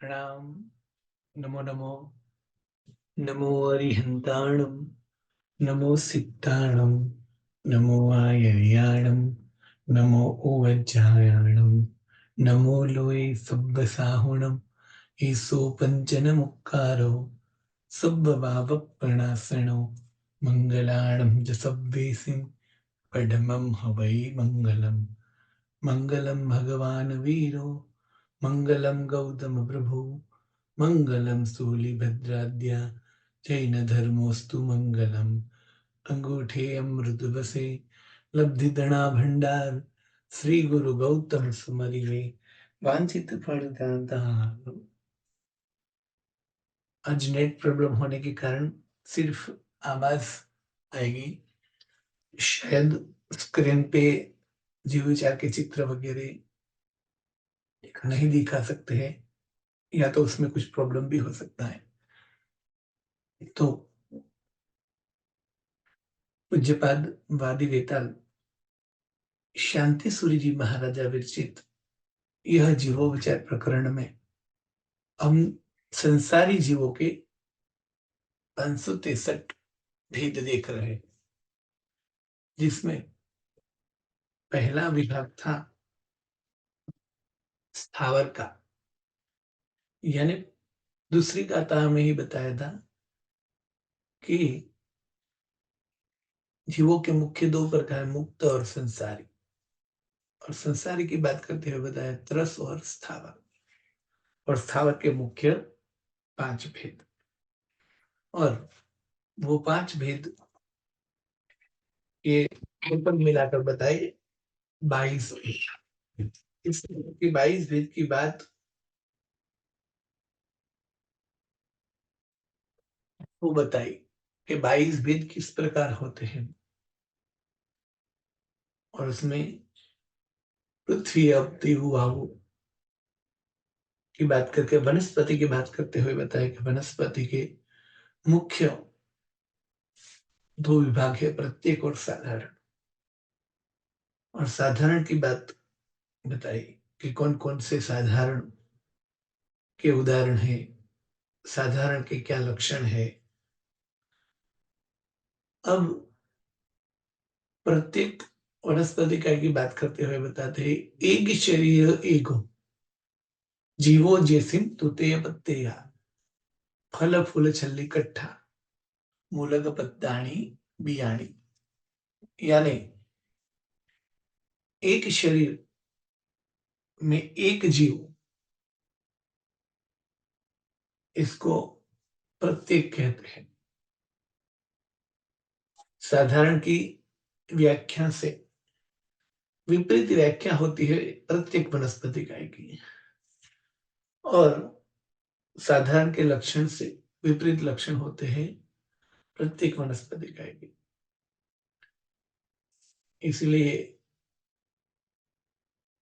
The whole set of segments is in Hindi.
प्रणाम। नमो नमो। नमो अरिहंताणं। नमो सिद्धाणं। नमो आयर्याणं। नमो ओवज्जायाणं। नमो लोये सब्बसाहुणं। ईसो पञ्चनमुक्कारो सब्बपापप्रणाशनो मङ्गलाणं च सब्बेसिं पडमं हवै मङ्गलम्। मङ्गलं भगवान् वीरो मङ्गलं गौतम प्रभु मङ्गलं स्थूलिभद्राद्या जैनधर्मोऽस्तु मङ्गलम्। अंगूठे अमृत बसे लब्धिदणा भंडार श्री गुरु गौतम सुमरिवे वांछित फल दाता। आज नेट प्रॉब्लम होने के कारण सिर्फ आवाज आएगी। शायद स्क्रीन पे जीव विचार के चित्र वगैरह नहीं दिखा सकते हैं, या तो उसमें कुछ प्रॉब्लम भी हो सकता है। तो पूज्यपाद वादी वेताल शांति सूर्य जी महाराजा विरचित यह जीवो विचार प्रकरण में हम संसारी जीवों के 563 भेद देख रहे हैं, जिसमें पहला विभाग था स्थावर का। यानी दूसरी गाथा में ही बताया था कि जीवों के मुख्य दो प्रकार, मुक्त और संसारी। और संसारी की बात करते हुए बताया त्रस और स्थावर। और स्थावर के मुख्य 5 भेद, और वो 5 भेद के ऊपर मिलाकर बताए 22 भेद। इस 22 भेद की बात वो बताई कि 22 भेद किस प्रकार होते हैं। और उसमें पृथ्वी अब देवु की बात करके वनस्पति की बात करते हुए बताया कि वनस्पति के मुख्य 2 विभाग है, प्रत्येक और साधारण। और साधारण की बात बताई कि कौन कौन से साधारण के उदाहरण है, साधारण के क्या लक्षण है। अब प्रत्येक वनस्पति का की बात करते हुए बताते हैं, एक शरीर एगो जीवो जैसिम तुते पत्तेया फल फूल छल्ली कट्ठा मूलक पत्ताणी बियाणी। यानी एक शरीर में एक जीव, इसको प्रत्येक कहते हैं। साधारण की व्याख्या से विपरीत व्याख्या होती है प्रत्येक वनस्पति काय की, और साधारण के लक्षण से विपरीत लक्षण होते हैं प्रत्येक वनस्पति काय की। इसलिए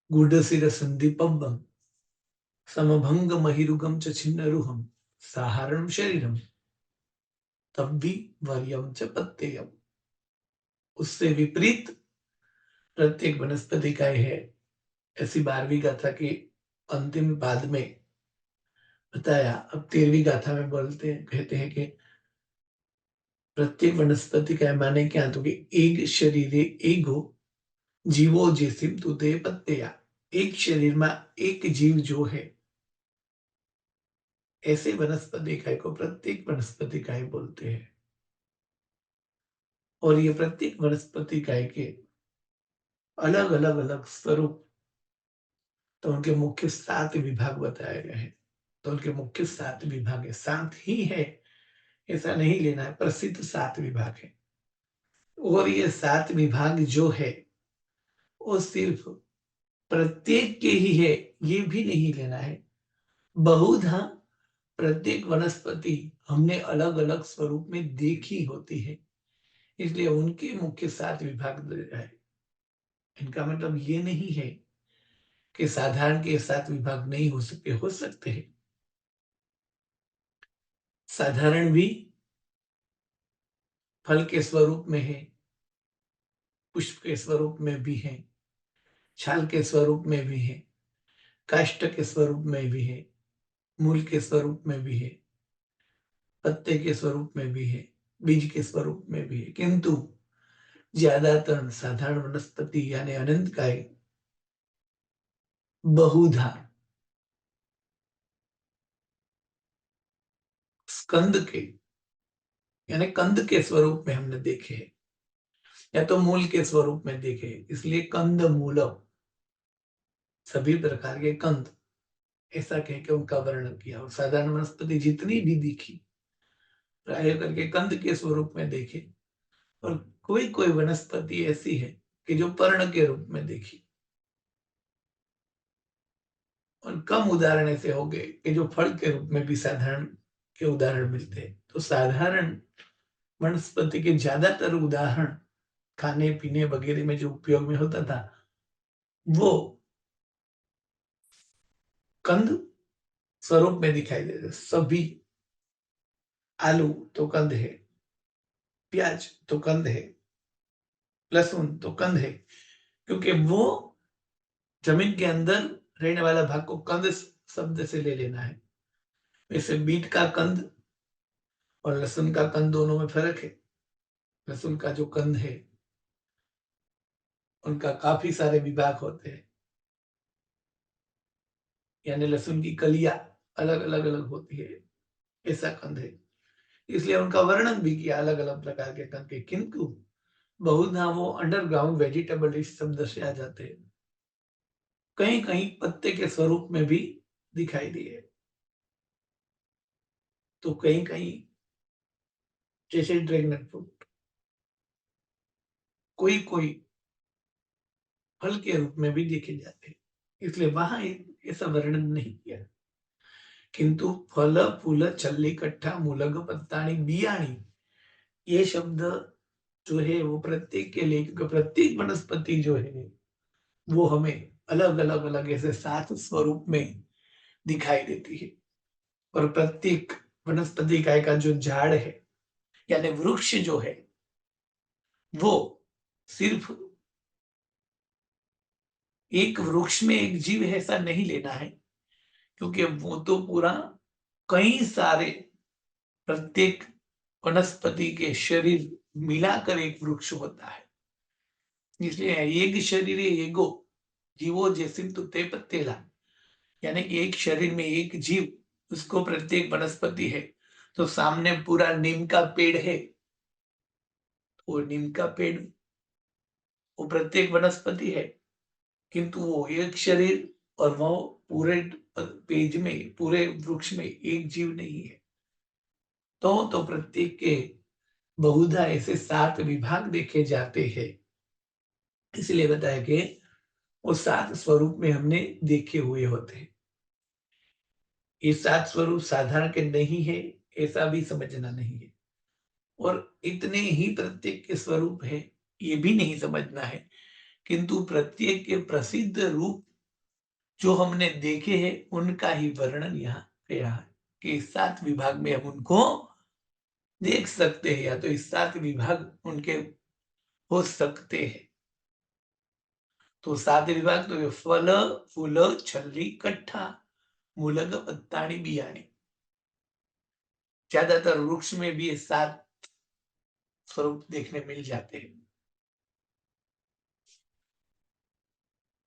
गूढ़शिर संदीपम समभंग महिरुगम च छिन्नरुहम साहारणम शरीरम तब भी वर्यम च पत्तेयम। उससे विपरीत प्रत्येक वनस्पति काय है, ऐसी 12वीं गाथा के अंतिम पाद में बताया। अब 13वीं गाथा में बोलते हैं, कहते हैं कि प्रत्येक वनस्पति का माने क्या, तो कि एक शरीर एगो जीवो जैसिम तुते पत्तेया। एक शरीर में एक जीव जो है, ऐसे वनस्पति काय को प्रत्येक वनस्पति काय बोलते हैं। और ये प्रत्येक वनस्पति काय के अलग अलग अलग स्वरूप, तो उनके मुख्य 7 विभाग बताए गए हैं। तो उनके मुख्य 7 विभाग है, 7 ही है ऐसा नहीं लेना है, प्रसिद्ध 7 विभाग है। और ये 7 विभाग जो है वो सिर्फ प्रत्येक के ही है, ये भी नहीं लेना है। बहुधा प्रत्येक वनस्पति हमने अलग अलग स्वरूप में देखी होती है, इसलिए उनके मुख्य 7 विभाग दिए है। इनका मतलब ये नहीं है कि साधारण के 7 विभाग नहीं हो सकते हैं। साधारण भी फल के स्वरूप में है, पुष्प के स्वरूप में भी है, छाल के स्वरूप में भी है, काष्ठ के स्वरूप में भी है, मूल के स्वरूप में भी है, पत्ते के स्वरूप में भी है, बीज के स्वरूप में भी है, किंतु ज्यादातर साधारण वनस्पति यानी अनंत काय बहुधा स्कंद के यानी कंद के स्वरूप में हमने देखे हैं, या तो मूल के स्वरूप में देखे, इसलिए कंद मूलम, सभी प्रकार के कंद ऐसा कह के उनका वर्णन किया। और साधारण वनस्पति जितनी भी दिखी प्राय करके कंद के स्वरूप में देखे, और कोई कोई वनस्पति ऐसी है कि जो पर्ण के रूप में देखी, और कम उदाहरण ऐसे हो गए कि जो फल के रूप में भी साधारण के उदाहरण मिलते हैं। तो साधारण वनस्पति के ज्यादातर उदाहरण खाने पीने वगैरह में जो उपयोग में होता था वो कंद स्वरूप में दिखाई देते। सभी आलू तो कंद है, प्याज तो कंद है, लहसुन तो कंद है, क्योंकि वो जमीन के अंदर रहने वाला भाग को कंद शब्द से ले लेना है। वैसे बीट का कंद और लहसुन का कंद दोनों में फर्क है। लहसुन का जो कंद है उनका काफी सारे विभाग होते हैं, यानी लहसुन की कलियां अलग अलग अलग होती है, ऐसा कंद है। इसलिए उनका वर्णन भी किया अलग अलग प्रकार के कंद के, किंतु बहुधा वो अंडरग्राउंड वेजिटेबल डिश शब्द से आ जाते हैं, कहीं कहीं पत्ते के स्वरूप में भी दिखाई दिए, तो कहीं कहीं जैसे ड्रैगन फ्रूट कोई कोई फल के रूप में भी देखे जाते हैं, इसलिए वहां ऐसा वर्णन नहीं किया। किंतु फल फूल छल्ली कट्ठा मूलग पत्ताणी बियाणी, ये शब्द जो है वो प्रत्येक के लिए, क्योंकि प्रत्येक वनस्पति जो है वो हमें अलग अलग अलग ऐसे 7 स्वरूप में दिखाई देती है। और प्रत्येक वनस्पति काय का जो झाड़ है यानी वृक्ष जो है वो सिर्फ एक वृक्ष में एक जीव है ऐसा नहीं लेना है, क्योंकि वो तो पूरा कई सारे प्रत्येक वनस्पति के शरीर मिलाकर एक वृक्ष होता है। इसलिए एक शरीर एगो जीवो जैसिम तो ते पत्तेला, यानी एक शरीर में एक जीव, उसको प्रत्येक वनस्पति है। तो सामने पूरा नीम का पेड़ है, वो नीम का पेड़ वो प्रत्येक वनस्पति है, किंतु वो एक शरीर और वो पूरे पेज में पूरे वृक्ष में एक जीव नहीं है। तो प्रत्येक के बहुधा ऐसे 7 विभाग देखे जाते हैं, इसलिए बताया कि वो 7 स्वरूप में हमने देखे हुए होते हैं। ये 7 स्वरूप साधारण के नहीं है ऐसा भी समझना नहीं है, और इतने ही प्रत्येक के स्वरूप है ये भी नहीं समझना है, किंतु प्रत्येक के प्रसिद्ध रूप जो हमने देखे हैं उनका ही वर्णन यहाँ किया है कि इस 7 विभाग में हम उनको देख सकते हैं, या तो इस 7 विभाग उनके हो सकते हैं। तो 7 विभाग तो फल फूल छल्ली कट्ठा मूलग पत्ताणी बियाणी, ज्यादातर वृक्ष में भी ये 7 स्वरूप देखने मिल जाते हैं।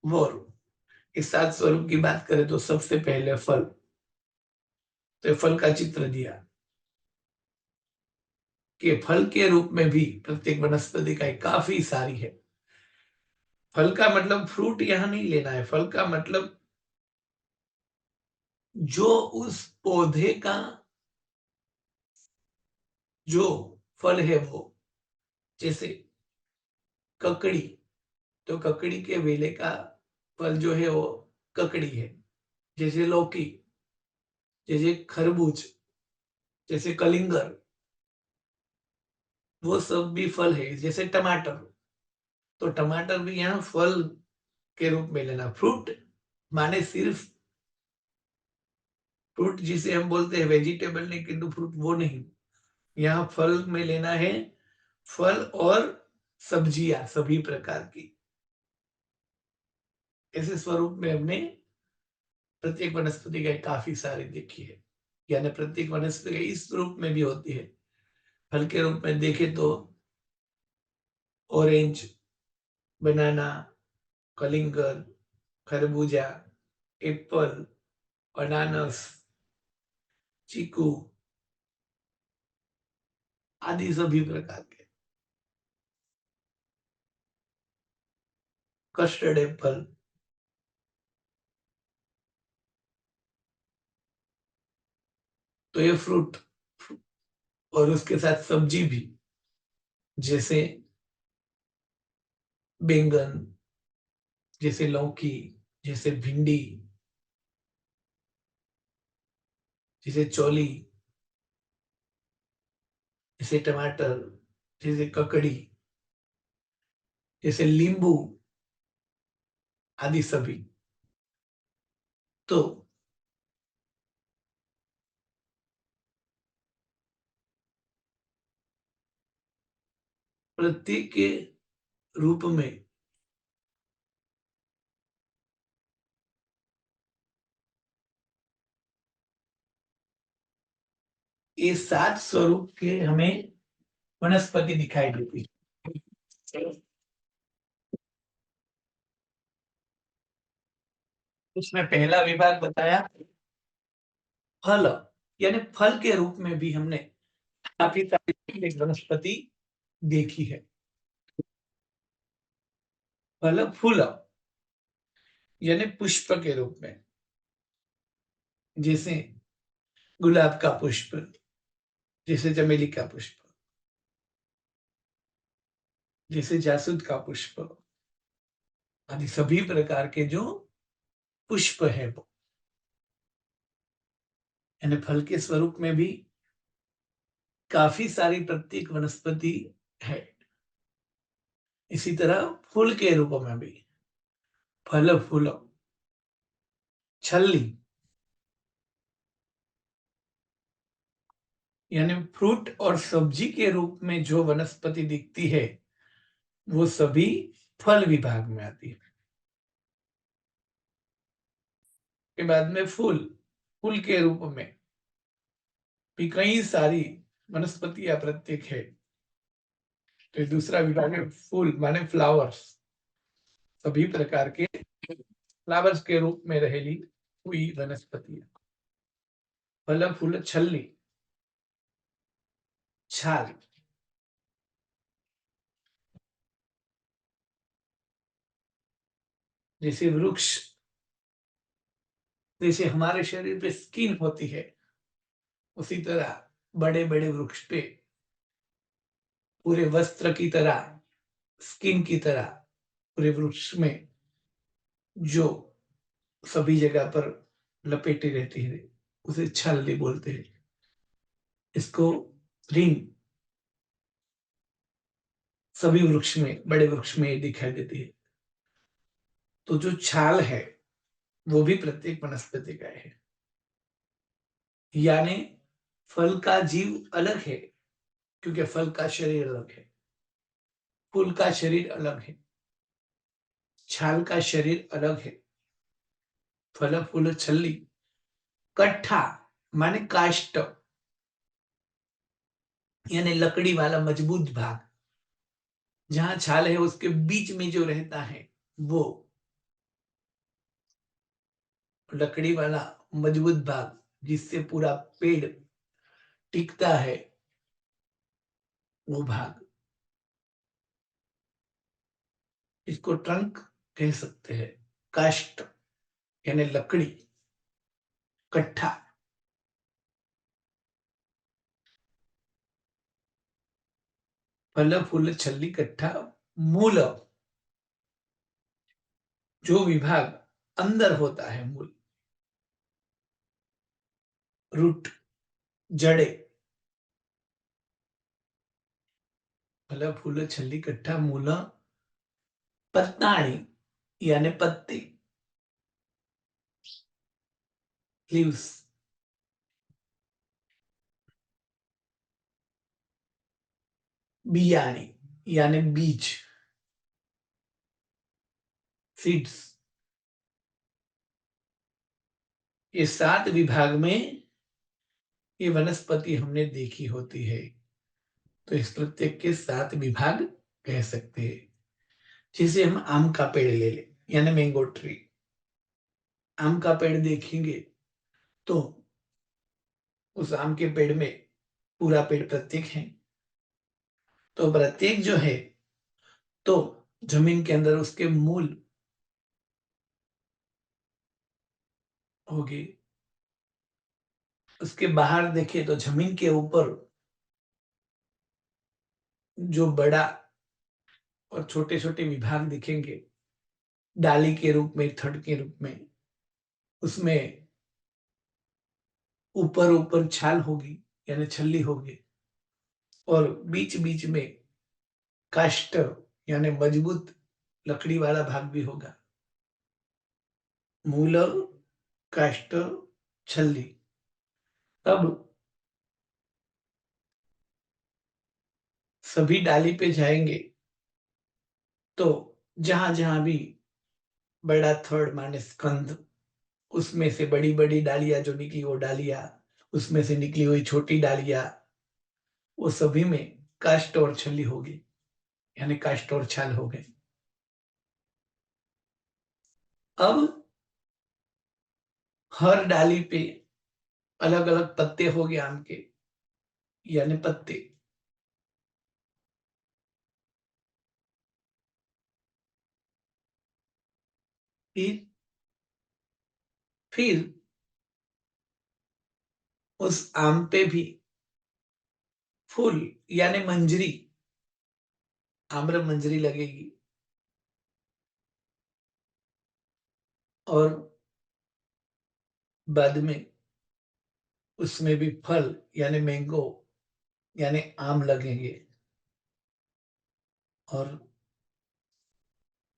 वो इस 7 स्वरूप की बात करें तो सबसे पहले फल, तो फल का चित्र दिया कि फल के रूप में भी प्रत्येक वनस्पति का काफी सारी है। फल का मतलब फ्रूट यहां नहीं लेना है, फल का मतलब जो उस पौधे का जो फल है वो, जैसे ककड़ी, तो ककड़ी के वेले का फल जो है वो ककड़ी है। जैसे लौकी, जैसे खरबूज, जैसे कलिंगर, वो सब भी फल है। जैसे टमाटर, तो टमाटर भी यहाँ फल के रूप में लेना। फ्रूट माने सिर्फ फ्रूट जिसे हम बोलते हैं वेजिटेबल नहीं, किंतु फ्रूट वो नहीं, यहाँ फल में लेना है फल और सब्जियां सभी प्रकार की, ऐसे स्वरूप में हमने प्रत्येक वनस्पति का काफी सारी देखी है, यानी प्रत्येक वनस्पति का इस रूप में भी होती है। फल के रूप में देखे तो ऑरेंज, बनाना, कलिंगर, खरबूजा, एप्पल, अनानास, चीकू आदि सभी प्रकार के। कस्टर्ड एप्पल, तो ये फ्रूट, और उसके साथ सब्जी भी, जैसे बैंगन, जैसे लौकी, जैसे भिंडी, जैसे चौली, जैसे टमाटर, जैसे ककड़ी, जैसे नींबू आदि सभी। तो प्रत्येक के रूप में ये 7 स्वरूप के हमें वनस्पति दिखाई देती है। उसमें पहला विभाग बताया फल, यानी फल के रूप में भी हमने काफी सारी वनस्पति देखी है। फल फूल, यानी पुष्प के रूप में, जैसे गुलाब का पुष्प, जैसे चमेली का पुष्प, जैसे जासूद का पुष्प आदि सभी प्रकार के जो पुष्प है वो, यानी फल के स्वरूप में भी काफी सारी प्रत्येक वनस्पति है। इसी तरह फूल के रूप में भी फल फूल, छल्ली, यानी फ्रूट और सब्जी के रूप में जो वनस्पति दिखती है वो सभी फल विभाग में आती है। के बाद में फूल, फूल के रूप में भी कई सारी वनस्पतियां प्रत्येक है। तो दूसरा विभाग है फूल, माने फ्लावर्स, सभी प्रकार के फ्लावर्स के रूप में रहेली हुई वनस्पतियां। फल फूल छल्ली, छाल, जैसे वृक्ष, जैसे हमारे शरीर पे स्किन होती है उसी तरह बड़े बड़े वृक्ष पे पूरे वस्त्र की तरह, स्किन की तरह पूरे वृक्ष में जो सभी जगह पर लपेटी रहती है उसे छाली बोलते हैं। इसको रिंग सभी वृक्ष में, बड़े वृक्ष में दिखाई देती है। तो जो छाल है वो भी प्रत्येक वनस्पति का है, यानी फल का जीव अलग है क्योंकि फल का शरीर अलग है, फूल का शरीर अलग है, छाल का शरीर अलग है। फल फूल छल्ली, कट्ठा माने काष्ट, यानी लकड़ी वाला मजबूत भाग, जहां छाल है उसके बीच में जो रहता है वो लकड़ी वाला मजबूत भाग, जिससे पूरा पेड़ टिकता है, वो भाग, इसको ट्रंक कह सकते हैं। काष्ट यानी लकड़ी, कट्ठा, फल फूल छल्ली कट्ठा, मूल, जो विभाग अंदर होता है, मूल, रूट, जड़े, फल फूल छल्ली कट्ठा, मूल, पत्ताणी यानी पत्ते, लीव्स, बियाणी यानी बीज, सीड्स, ये 7 विभाग में ये वनस्पति हमने देखी होती है, तो इस प्रत्येक के 7 विभाग कह सकते हैं। जैसे हम आम का पेड़ ले लें, यानी मैंगो ट्री। आम का पेड़ देखेंगे तो उस आम के पेड़ में पूरा पेड़ प्रत्येक है, तो प्रत्येक जो है तो जमीन के अंदर उसके मूल होगी। उसके बाहर देखे तो जमीन के ऊपर जो बड़ा और छोटे छोटे विभाग दिखेंगे, डाली के रूप में, थड़ के रूप में, उसमें ऊपर ऊपर छाल होगी, यानी छल्ली होगी, और बीच बीच में काष्ठ यानी मजबूत लकड़ी वाला भाग भी होगा। मूल, काष्ठ, छल्ली। तब सभी डाली पे जाएंगे तो जहां जहां भी बड़ा थर्ड माने स्कंद, उसमें से बड़ी बड़ी डालियां जो निकली वो डालियां, उसमें से निकली हुई छोटी डालियां, वो सभी में काष्ठ और छल्ली होगी, यानी काष्ठ और छाल हो गए। अब हर डाली पे अलग अलग पत्ते हो गए आम के, यानी पत्ते। फिर फिर उस आम पे भी फूल यानी मंजरी, आम्र मंजरी लगेगी, और बाद में उसमें भी फल यानी मैंगो यानी आम लगेंगे, और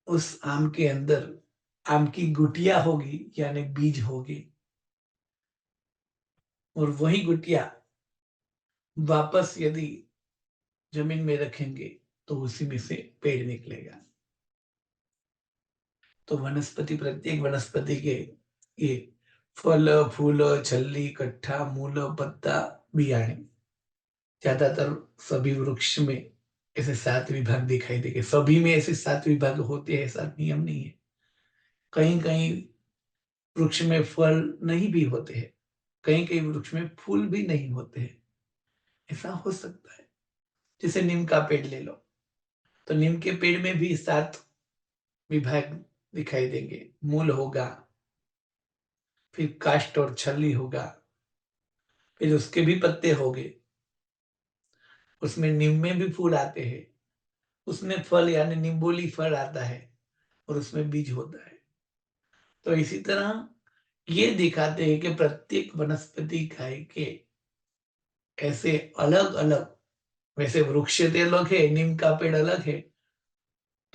उस आम के अंदर आम की गुटिया होगी, यानी बीज होगी, और वही गुटिया वापस यदि जमीन में रखेंगे तो उसी में से पेड़ निकलेगा। तो वनस्पति, प्रत्येक वनस्पति के ये फल, फूल, छल्ली, कट्ठा, मूल, पत्ता, बियाणे, ज्यादातर सभी वृक्ष में ऐसे 7 विभाग दिखाई देंगे। सभी में ऐसे 7 विभाग होते हैं, ऐसा नियम नहीं है। कहीं कहीं वृक्ष में फल नहीं भी होते हैं, कहीं कहीं वृक्ष में फूल भी नहीं होते हैं, ऐसा हो सकता है। जैसे नीम का पेड़ ले लो, तो नीम के पेड़ में भी 7 विभाग दिखाई देंगे। मूल होगा, फिर काष्ठ और छल्ली होगा, फिर उसके भी पत्ते होंगे, उसमें नीम में भी फूल आते हैं, उसमें फल यानी निम्बोली फल आता है, और उसमें बीज होता है। तो इसी तरह ये दिखाते हैं कि प्रत्येक वनस्पति काय के ऐसे अलग अलग, वैसे वृक्ष तो अलग है, नीम का पेड़ अलग है,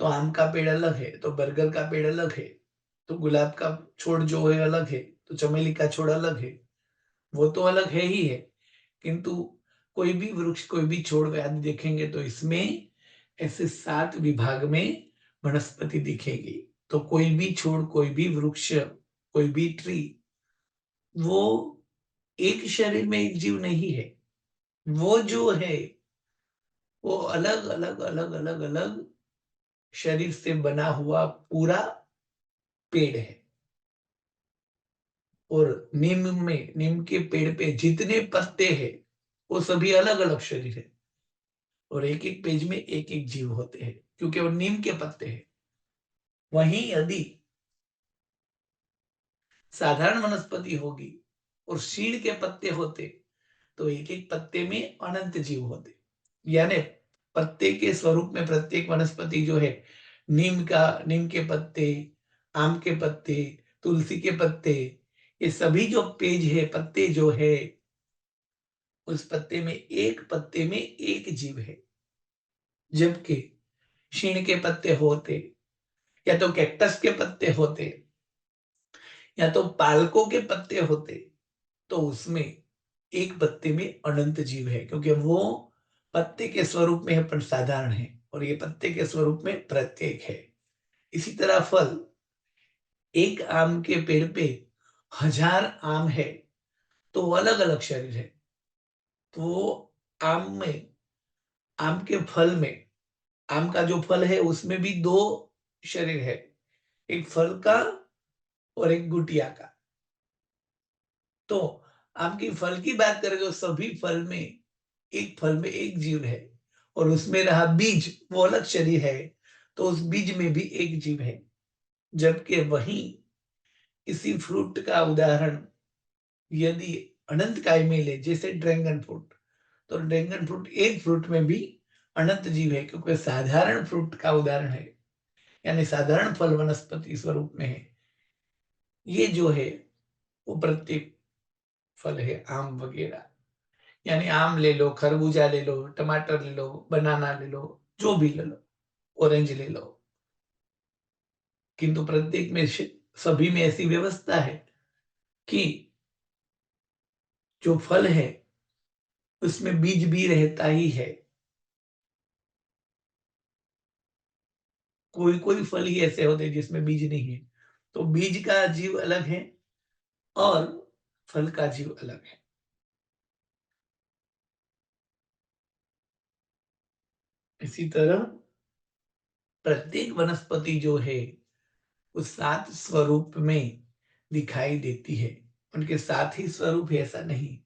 तो आम का पेड़ अलग है, तो बरगद का पेड़ अलग है, तो गुलाब का छोड़ जो है अलग है, तो चमेली का छोड़ अलग है, वो तो अलग है ही है। किंतु कोई भी वृक्ष, कोई भी छोड़ आदि देखेंगे तो इसमें ऐसे 7 विभाग में वनस्पति दिखेगी। तो कोई भी छोड़, कोई भी वृक्ष, कोई भी ट्री, वो एक शरीर में एक जीव नहीं है। वो जो है वो अलग अलग अलग अलग अलग शरीर से बना हुआ पूरा पेड़ है। और नीम के पेड़ पे जितने पत्ते हैं वो सभी अलग अलग शरीर है, और एक एक पेज में एक एक जीव होते हैं, क्योंकि वो नीम के पत्ते हैं। वहीं यदि साधारण वनस्पति होगी और शीड़ के पत्ते होते, तो एक एक पत्ते में अनंत जीव होते। यानी पत्ते के स्वरूप में प्रत्येक वनस्पति जो है, नीम के पत्ते, आम के पत्ते, तुलसी के पत्ते, ये सभी जो पेज है, पत्ते जो है, उस पत्ते में एक पत्ते में एक जीव है। जबकि शीण के पत्ते होते, या तो कैक्टस के पत्ते होते, या तो पालकों के पत्ते होते, तो उसमें एक पत्ते में अनंत जीव है, क्योंकि वो पत्ते के स्वरूप में है पर साधारण है, और ये पत्ते के स्वरूप में प्रत्येक है। इसी तरह फल, एक आम के पेड़ पे 1000 आम है तो अलग अलग शरीर है। तो आम में, आम के फल में, आम का जो फल है उसमें भी दो शरीर है, एक फल का और एक गुटिया का। तो आम की फल की बात करें तो सभी फल में, एक फल में एक जीव है और उसमें रहा बीज, वो अलग शरीर है, तो उस बीज में भी एक जीव है। जबकि वही इसी फ्रूट का उदाहरण यदि अनंत काय में ले, जैसे ड्रैगन फ्रूट, तो ड्रैगन फ्रूट, एक फ्रूट में भी अनंत जीव है, क्योंकि साधारण फ्रूट का उदाहरण है, यानी साधारण फल वनस्पति स्वरूप में है। ये जो है वो प्रत्येक फल है, आम वगैरह, यानी आम ले लो, खरबूजा ले लो, टमाटर ले लो, बनाना ले लो, जो भी ले लो, ऑरेंज ले लो, किंतु प्रत्येक में सभी में ऐसी व्यवस्था है कि जो फल है उसमें बीज भी रहता ही है। कोई कोई फल ही ऐसे होते हैं जिसमें बीज नहीं है, तो बीज का जीव अलग है और फल का जीव अलग है। इसी तरह प्रत्येक वनस्पति जो है उस 7 स्वरूप में दिखाई देती है। उनके 7 ही स्वरूप है ऐसा नहीं,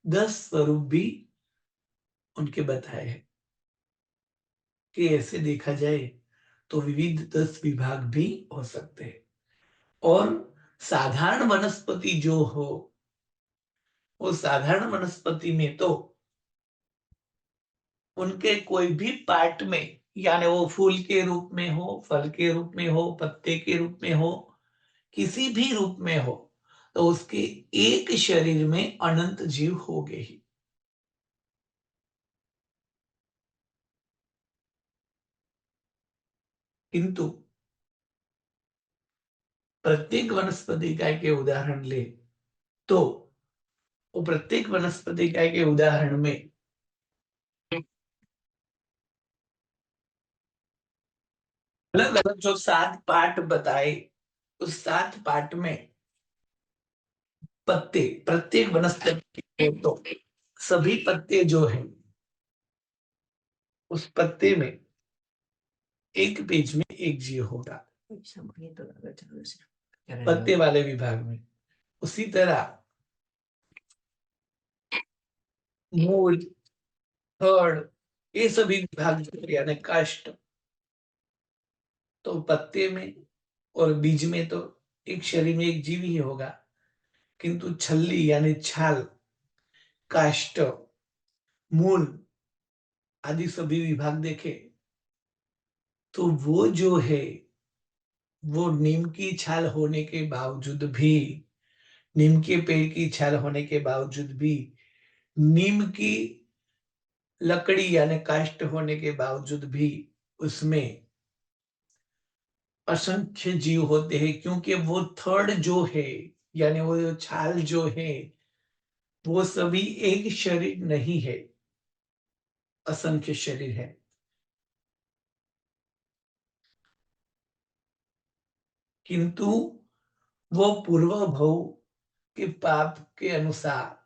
10 स्वरूप भी उनके बताए हैं कि ऐसे देखा जाए तो विविध 10 विभाग भी हो सकते हैं। और साधारण वनस्पति जो हो, वो साधारण वनस्पति में तो उनके कोई भी पार्ट में, यानी वो फूल के रूप में हो, फल के रूप में हो, पत्ते के रूप में हो, किसी भी रूप में हो, तो उसके एक शरीर में अनंत जीव होंगे ही। किंतु प्रत्येक वनस्पति इकाई के उदाहरण ले तो वो प्रत्येक वनस्पति इकाई के उदाहरण में अलग अलग जो 7 पार्ट बताए, उस 7 पार्ट में पत्ते, प्रत्येक वनस्पति के तो सभी पत्ते जो है उस पत्ते में एक पेज में एक जीव होगा, पत्ते वाले विभाग में। उसी तरह मूल, थड़, ये सभी विभाग जो है, यानी काष्ठ, तो पत्ते में और बीज में तो एक शरीर में एक जीव ही होगा, किंतु छल्ली यानी छाल, काष्ठ, मूल आदि सभी विभाग देखे तो वो जो है वो नीम की छाल होने के बावजूद भी, नीम के पेड़ की छाल होने के बावजूद भी, नीम की लकड़ी यानी काष्ठ होने के बावजूद भी उसमें असंख्य जीव होते हैं, क्योंकि वो थर्ड जो है, यानी वो जो छाल जो है, वो सभी एक शरीर नहीं है, असंख्य शरीर है। किंतु वो पूर्व भव के पाप के अनुसार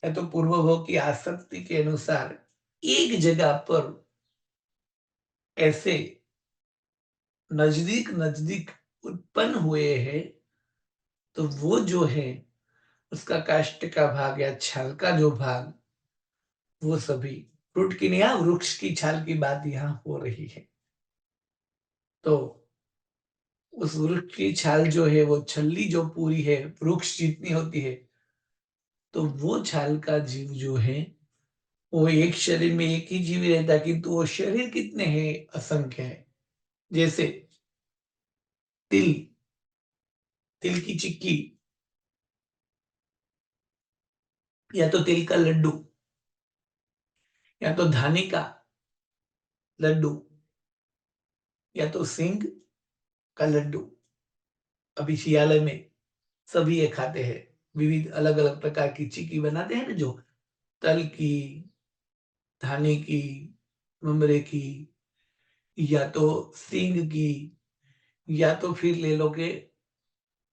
या तो पूर्व भव की आसक्ति के अनुसार एक जगह पर ऐसे नजदीक नजदीक उत्पन्न हुए हैं, तो वो जो है उसका काष्ठ का भाग या छाल का जो भाग, वो सभी फ्रूट की नहीं, यहाँ वृक्ष की छाल की बात यहाँ हो रही है। तो उस वृक्ष की छाल जो है वो छल्ली जो पूरी है वृक्ष जितनी होती है, तो वो छाल का जीव जो है वो एक शरीर में एक ही जीव रहता है, किंतु वो शरीर कितने हैं, असंख्य है। जैसे तिल, तिल की चिक्की, या तो तिल का लड्डू, या तो धानी का लड्डू, या तो सिंग का लड्डू। अभी शियाले में सभी ये खाते हैं, विविध अलग अलग प्रकार की चिक्की बनाते हैं ना, जो तल की, धाने की, ममरे की, या तो सींग की, या तो फिर ले लो के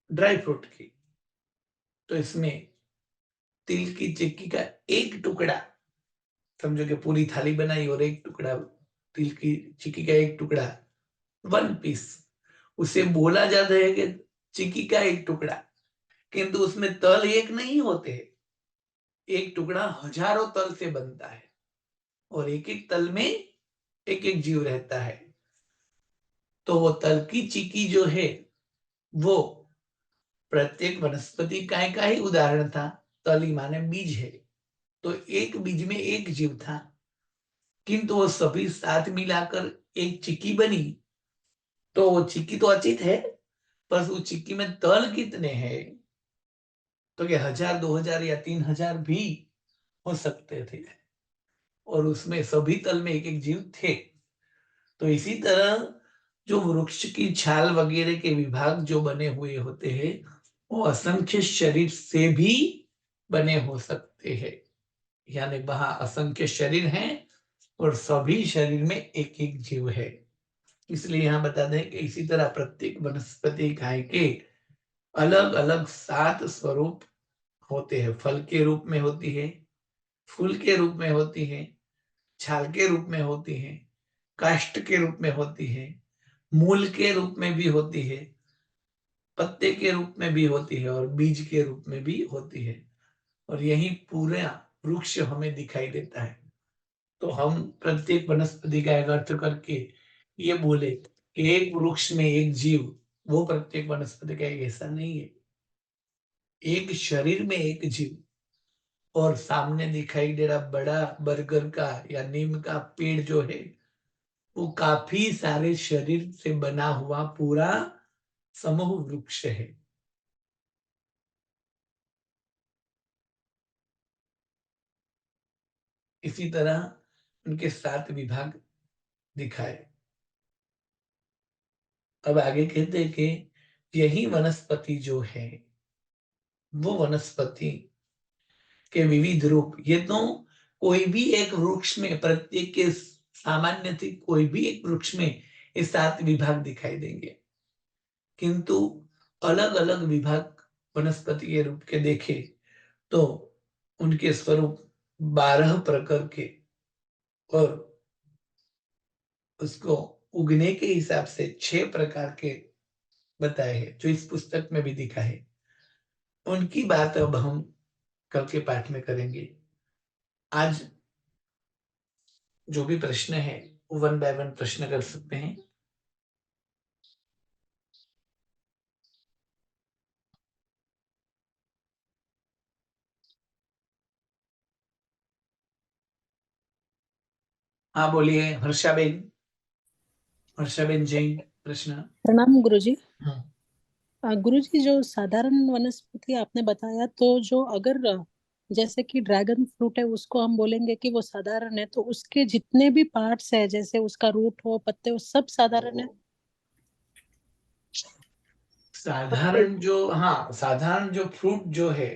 ड्राई फ्रूट की। तो इसमें तिल की चिक्की का एक टुकड़ा, समझो कि पूरी थाली बनाई और एक टुकड़ा तिल की चिक्की का एक टुकड़ा, 1 पीस, उसे बोला जाता है कि चिक्की का एक टुकड़ा, किंतु उसमें तल एक नहीं होते, एक टुकड़ा हजारों तल से बनता है और एक एक तल में एक एक जीव रहता है। तो वो तल की चिक्की जो है वो प्रत्येक वनस्पति काय का ही उदाहरण था। तली माने बीज है, तो एक बीज में एक जीव था, किंतु वो सभी साथ मिलाकर एक चिक्की बनी। तो वो चिक्की तो अचित है, पर उस चिक्की में तल कितने हैं, तो क्या 1000, 2000 या 3000 भी हो सकते थे, और उसमें सभी तल में एक एक जीव थे। तो इसी तरह जो वृक्ष की छाल वगैरह के विभाग जो बने हुए होते हैं, वो असंख्य शरीर से भी बने हो सकते हैं। यानी वहां असंख्य शरीर हैं और सभी शरीर में एक एक जीव है। इसलिए यहाँ बता दें कि इसी तरह प्रत्येक वनस्पति इकाई के अलग अलग 7 स्वरूप होते हैं। फल के रूप में होती है, फूल के रूप में होती है, छाल के रूप में होती है, काष्ठ के रूप में होती है, मूल के रूप में भी होती है, पत्ते के रूप में भी होती है और बीज के रूप में भी होती है। और यही पूरा वृक्ष हमें दिखाई देता है। तो हम प्रत्येक वनस्पति का एक अर्थ करके ये बोले कि एक वृक्ष में एक जीव, वो प्रत्येक वनस्पति का एक ऐसा नहीं है। एक शरीर में एक जीव, और सामने दिखाई दे रहा बड़ा बरगद का या नीम का पेड़ जो है, वो काफी सारे शरीर से बना हुआ पूरा समूह वृक्ष है। इसी तरह उनके 7 विभाग दिखाए। अब आगे कहते हैं कि यही वनस्पति जो है, वो वनस्पति के विविध रूप, ये तो कोई भी एक वृक्ष में, प्रत्येक के सामान्य थी, कोई भी एक वृक्ष में ये 7 विभाग दिखाई देंगे, किंतु अलग अलग विभाग वनस्पति के रूप के देखे तो उनके स्वरूप 12 प्रकार के, और उसको उगने के हिसाब से 6 प्रकार के बताए हैं, जो इस पुस्तक में भी दिखा है। उनकी बात अब हम कल के पाठ में करेंगे। आज जो भी प्रश्न है वो 1 बाय 1 प्रश्न कर सकते हैं। हाँ बोलिए हर्षाबेन। हर्षाबेन जैन प्रश्न। प्रणाम गुरुजी। हाँ। गुरुजी, जो साधारण वनस्पति आपने बताया, तो जो अगर जैसे कि ड्रैगन फ्रूट है, उसको हम बोलेंगे कि वो साधारण है, तो उसके जितने भी पार्ट्स है, जैसे उसका रूट हो, पत्ते हो, सब साधारण है। पत्ते। साधारण जो, हाँ साधारण जो फ्रूट जो है,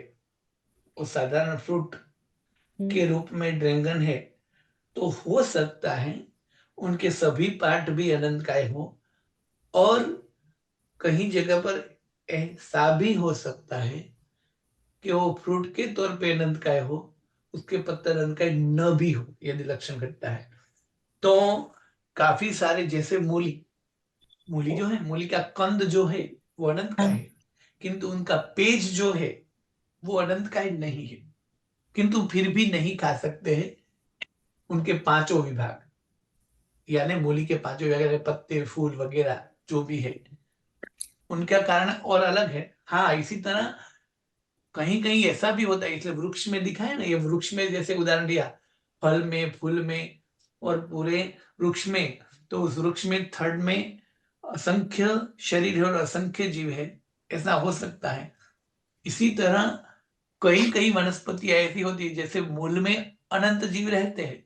वो साधारण फ्रूट हम्म। के रूप में ड्रैगन है, तो हो सकता है उनके सभी पार्ट भी अनंतकाय हो, और कहीं जगह पर ऐसा भी हो सकता है कि वो फ्रूट के तौर पे अनंतकाय हो, उसके पत्ते अनंतकाय न भी हो, यदि लक्षण घटता है तो। काफी सारे जैसे मूली, मूली जो है, मूली का कंद जो है वो अनंत का हाँ। है, किंतु उनका पेज जो है वो अनंत का ही नहीं है, किंतु फिर भी नहीं खा सकते हैं उनके 5 विभाग। यानी मूली के 5 विभाग, पत्ते फूल वगैरह जो भी है, उनका कारण और अलग है। हाँ इसी तरह कहीं कहीं ऐसा भी होता है, इसलिए वृक्ष में दिखा है ना, ये वृक्ष में जैसे उदाहरण दिया, फल में, फूल में और पूरे वृक्ष में, तो उस वृक्ष में थर्ड में असंख्य शरीर है और असंख्य जीव है, ऐसा हो सकता है। इसी तरह कई कई वनस्पतियां ऐसी होती है जैसे मूल में अनंत जीव रहते हैं,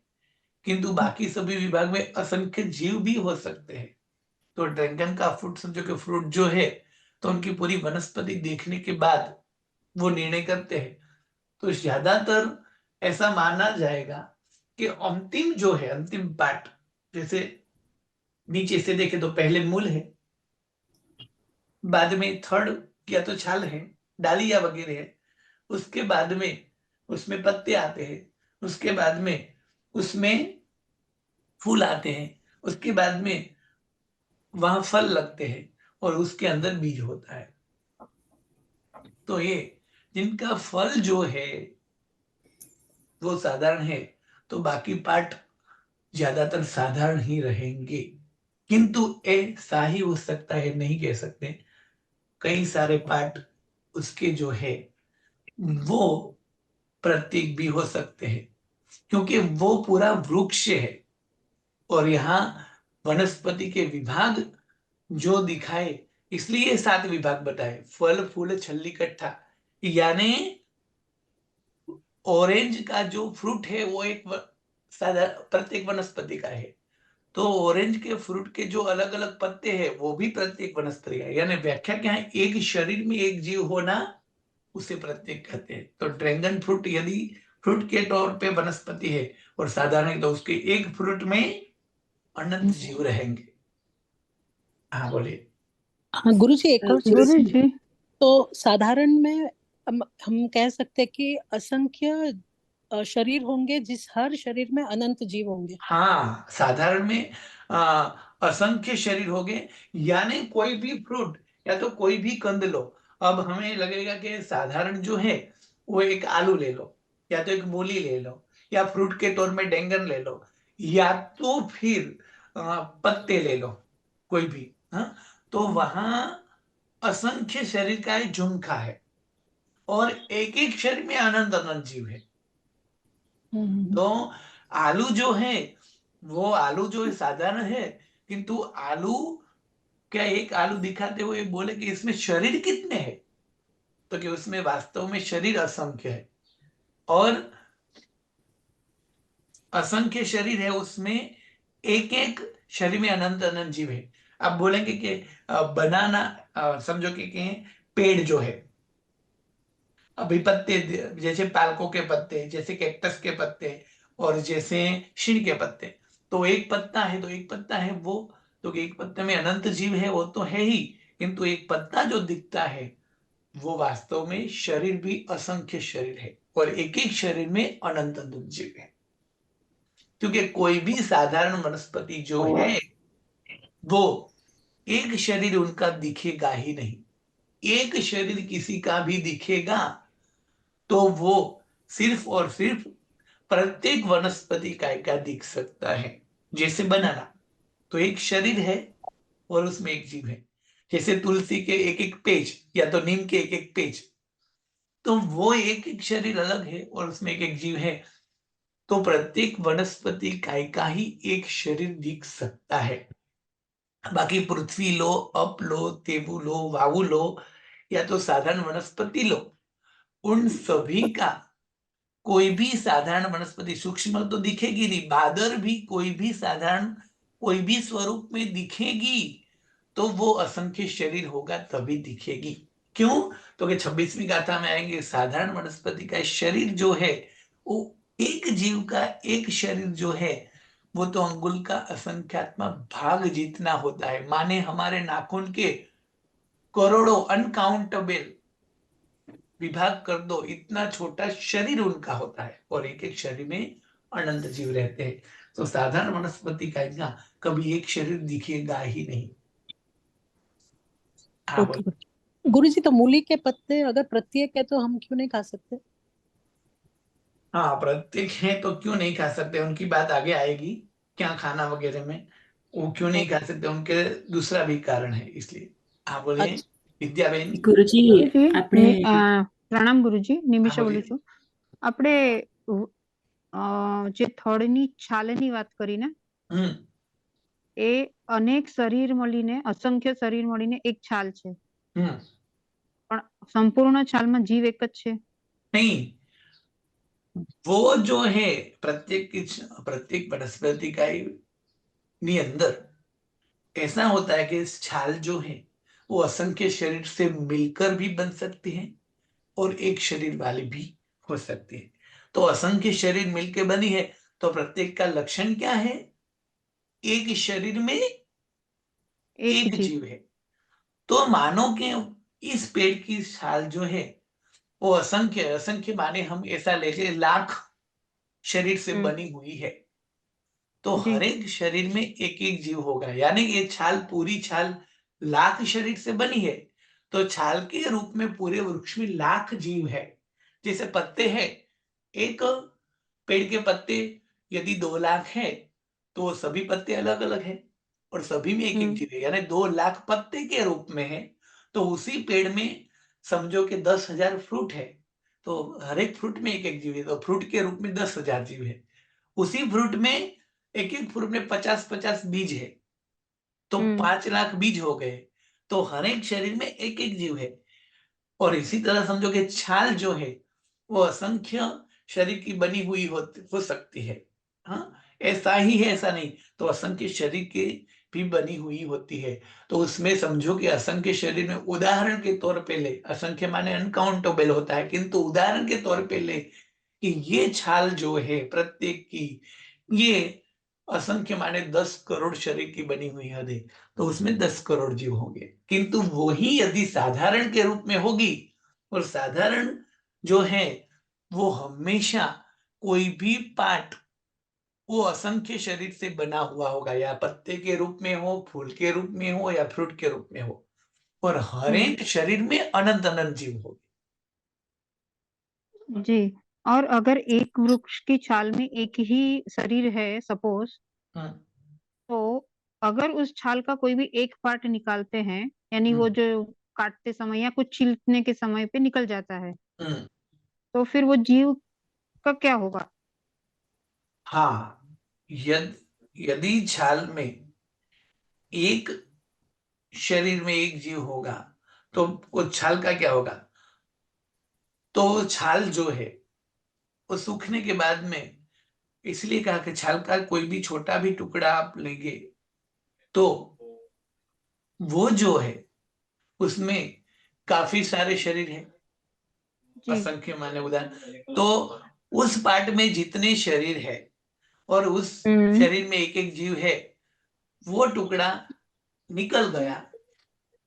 किंतु बाकी सभी विभाग में असंख्य जीव भी हो सकते हैं। तो ड्रैगन का फ्रूट समझो कि फ्रूट जो है, तो उनकी पूरी वनस्पति देखने के बाद वो निर्णय करते हैं। तो ज्यादातर ऐसा माना जाएगा कि अंतिम जो है, अंतिम पार्ट, जैसे नीचे से देखे तो पहले मूल है, बाद में थर्ड या तो छाल है, डालियां वगैरह है, उसके बाद में उसमें पत्ते आते हैं, उसके बाद में उसमें फूल आते हैं, उसके बाद में वहां फल लगते हैं और उसके अंदर बीज होता है। तो ये जिनका फल जो है वो साधारण है, तो बाकी पार्ट ज्यादातर साधारण ही रहेंगे। किंतु ऐसा ही हो सकता है, नहीं कह सकते, कई सारे पार्ट उसके जो है वो प्रतीक भी हो सकते हैं, क्योंकि वो पूरा वृक्ष है। और यहाँ वनस्पति के विभाग जो दिखाए, इसलिए 7 विभाग बताए, फल फूल छल्ली कट्ठा। यानी ऑरेंज का जो फ्रूट है वो एक प्रत्येक वनस्पति का है, तो ऑरेंज के फ्रूट के जो अलग अलग पत्ते हैं वो भी प्रत्येक वनस्पति का है। यानी व्याख्या क्या है, एक शरीर में एक जीव होना, उसे प्रत्येक कहते हैं। तो ड्रैगन फ्रूट यदि फ्रूट के तौर पे वनस्पति है और साधारण है, तो उसके एक फ्रूट में अनंत जीव रहेंगे। हाँ बोलिए। हाँ गुरुजी, एक और चीज गुरु जी। तो साधारण में हम कह सकते हैं कि असंख्य शरीर होंगे, जिस हर शरीर में अनंत जीव होंगे। हाँ, साधारण में असंख्य शरीर हो गए। यानी कोई भी फ्रूट या तो कोई भी कंद लो, अब हमें लगेगा कि साधारण जो है वो एक आलू ले लो, या तो एक मूली ले लो, या फ्रूट के तौर में बैंगन ले लो, या तो फिर पत्ते ले लो, कोई भी। हाँ, तो वहां असंख्य शरीर का एक झुमका है और एक एक शरीर में अनंत अनंत जीव है। तो आलू जो है वो आलू जो है साधारण है, किंतु आलू क्या, एक आलू दिखाते हुए बोले कि इसमें शरीर कितने हैं, तो कि उसमें वास्तव में शरीर असंख्य है। और असंख्य शरीर है उसमें, एक एक शरीर में अनंत अनंत जीव है। आप बोलेंगे कि बनाना, समझो कि कहें पेड़ जो है, अभी पत्ते जैसे पालकों के पत्ते, जैसे कैक्टस के पत्ते, और जैसे शीड़ के पत्ते, तो एक पत्ता है तो एक पत्ता है वो, तो एक पत्ते में अनंत जीव है वो तो है ही, किंतु एक पत्ता जो दिखता है वो वास्तव में शरीर भी असंख्य शरीर है, और एक एक शरीर में अनंत अनंत जीव है। क्योंकि कोई भी साधारण वनस्पति जो है वो एक शरीर उनका दिखेगा ही नहीं। एक शरीर किसी का भी दिखेगा तो वो सिर्फ और सिर्फ प्रत्येक वनस्पति का दिख सकता है। जैसे बनाना, तो एक शरीर है और उसमें एक जीव है। जैसे तुलसी के एक एक पेज, या तो नीम के एक एक पेज, तो वो एक एक शरीर अलग है और उसमें एक एक जीव है। तो प्रत्येक वनस्पति का ही एक शरीर दिख सकता है। बाकी पृथ्वी लो, अप लो, तेबू लो, वायु लो, या तो साधारण वनस्पति लो, उन सभी का कोई भी साधारण वनस्पति सूक्ष्म तो दिखेगी नहीं, बादर भी कोई भी साधारण कोई भी स्वरूप में दिखेगी तो वो असंख्य शरीर होगा तभी दिखेगी। क्यों? तो कि 26वीं गाथा में आएंगे, साधारण वनस्पति का शरीर जो है वो एक जीव का एक शरीर जो है वो तो अंगुल का असंख्यात्मक भाग जितना होता है, माने हमारे नाखून के करोड़ों अनकाउंटेबल विभाग कर दो, इतना छोटा शरीर उनका होता है, और एक एक शरीर में अनंत जीव रहते हैं। तो साधारण वनस्पति का इतना कभी एक शरीर दिखेगा ही नहीं। हाँ ओके बोलो। गुरु जी, तो मूली के पत्ते अगर प्रत्येक है तो हम क्यों नहीं खा सकते? हाँ, प्रत्येक है तो क्यों नहीं खा सकते, उनकी बात आगे आएगी, क्या खाना वगैरह में वो क्यों नहीं खा ओके। सकते, उनके दूसरा भी कारण है इसलिए। हाँ बोलिए अच्छा। विद्या बहन। गुरुजी ગુરુજી આપણે પ્રણામ ગુરુજી हाँ નિમિષા બોલું बोलिए। છું. આપણે જે થડની છાલની વાત કરી ને, हम्म। એ અનેક શરીર મળીને અસંખ્ય શરીર મળીને એક છાલ છે, हम्म। પણ સંપૂર્ણ છાલમાં જીવ એક જ છે. नहीं, वो जो है प्रत्येक प्रत्येक वनस्पति का ही अंदर ऐसा होता है कि इस छाल जो है वो असंख्य शरीर से मिलकर भी बन सकती है और एक शरीर वाली भी हो सकती है। तो असंख्य शरीर मिलकर बनी है, तो प्रत्येक का लक्षण क्या है, एक शरीर में એક एक જીવ. जीव है। तो मानो कि इस पेड़ की छाल जो है वो असंख्य, असंख्य माने हम ऐसा ले लाख शरीर से बनी हुई है, तो जी। हर एक शरीर में एक एक जीव होगा, यानी ये छाल, पूरी छाल लाख शरीर से बनी है, तो छाल के रूप में पूरे वृक्ष में लाख जीव है। जैसे पत्ते हैं, एक पेड़ के पत्ते यदि 2 लाख है, तो सभी पत्ते अलग अलग है और सभी में एक एक जीव है, यानी 2 लाख पत्ते के रूप में है। तो उसी पेड़ में समझो कि 10,000 फ्रूट है, तो हर एक फ्रूट में एक एक जीव है, तो फ्रूट के रूप में 10,000 जीव है। उसी फ्रूट में एक-एक फ्रूट में 50-50 बीज है, तो 5 लाख बीज हो गए। तो हर एक शरीर में एक-एक जीव है और इसी तरह समझो कि छाल जो है, वो असंख्य शरीर की बनी हुई हो सकती है। हाँ, ऐसा ही है ऐसा नहीं, तो असंख्य शरीर की भी बनी हुई होती है। तो उसमें समझो कि असंख्य शरीर में उदाहरण के तौर पे ले, असंख्य माने अनकाउंटेबल होता है, किंतु उदाहरण के तौर पे ले कि ये छाल जो है प्रत्येक की, ये असंख्य माने 10 करोड़ शरीर की बनी हुई हद है, तो उसमें 10 करोड़ जीव होंगे। किंतु वही यदि साधारण के रूप में होगी, और साधारण जो है वो हमेशा कोई भी पार्ट वो असंख्य शरीर से बना हुआ होगा, या पत्ते के रूप में हो, फूल के रूप में हो या फ्रूट के रूप में हो, और हर एक शरीर में अनंत अनंत जीव होंगे। जी। और अगर एक वृक्ष की छाल में एक ही शरीर है सपोज, हम्म, तो अगर उस छाल का कोई भी एक पार्ट निकालते हैं, यानी वो हम्म, जो काटते समय या कुछ छीलने के समय पे निकल जाता है, हम्म। तो फिर वो जीव का क्या होगा? हाँ, यदि छाल में एक शरीर में एक जीव होगा, तो वो छाल का क्या होगा? तो छाल जो है वो सूखने के बाद में, इसलिए कहा कि छाल का कोई भी छोटा भी टुकड़ा आप लेंगे, तो वो जो है उसमें काफी सारे शरीर हैं, जी। असंख्य माने उदाहरण। तो उस पार्ट में जितने शरीर है और उस हम्म। शरीर में एक एक जीव है, वो टुकड़ा निकल गया,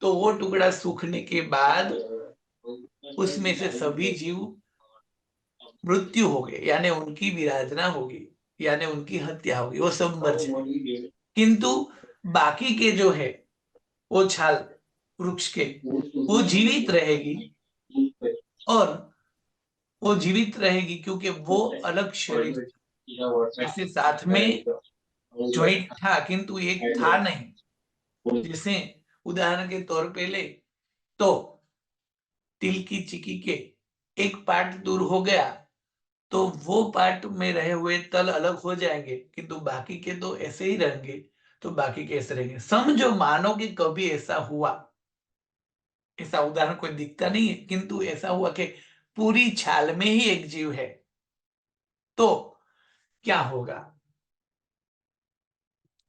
तो वो टुकड़ा सूखने के बाद उसमें से सभी जीव मृत्यु हो गए, यानी उनकी विराधना होगी, यानी उनकी हत्या होगी, वो सब मर जाएंगे। किंतु बाकी के जो है वो छाल वृक्ष के, वो जीवित रहेगी, और वो जीवित रहेगी क्योंकि वो अलग शरीर वैसे साथ में ज्वाइंट था, किंतु एक था नहीं। जैसे उदाहरण के तौर पे ले, तो तिल की चिकी के एक पार्ट दूर हो गया, तो वो पार्ट में रहे हुए तल अलग हो जाएंगे, किंतु बाकी के तो ऐसे ही रहेंगे। तो बाकी कैसे रहेंगे? समझो, मानो कि कभी ऐसा हुआ, ऐसा उदाहरण कोई दिखता नहीं है, किंतु ऐसा हुआ कि पूरी छाल में ही एक जीव है, तो क्या होगा?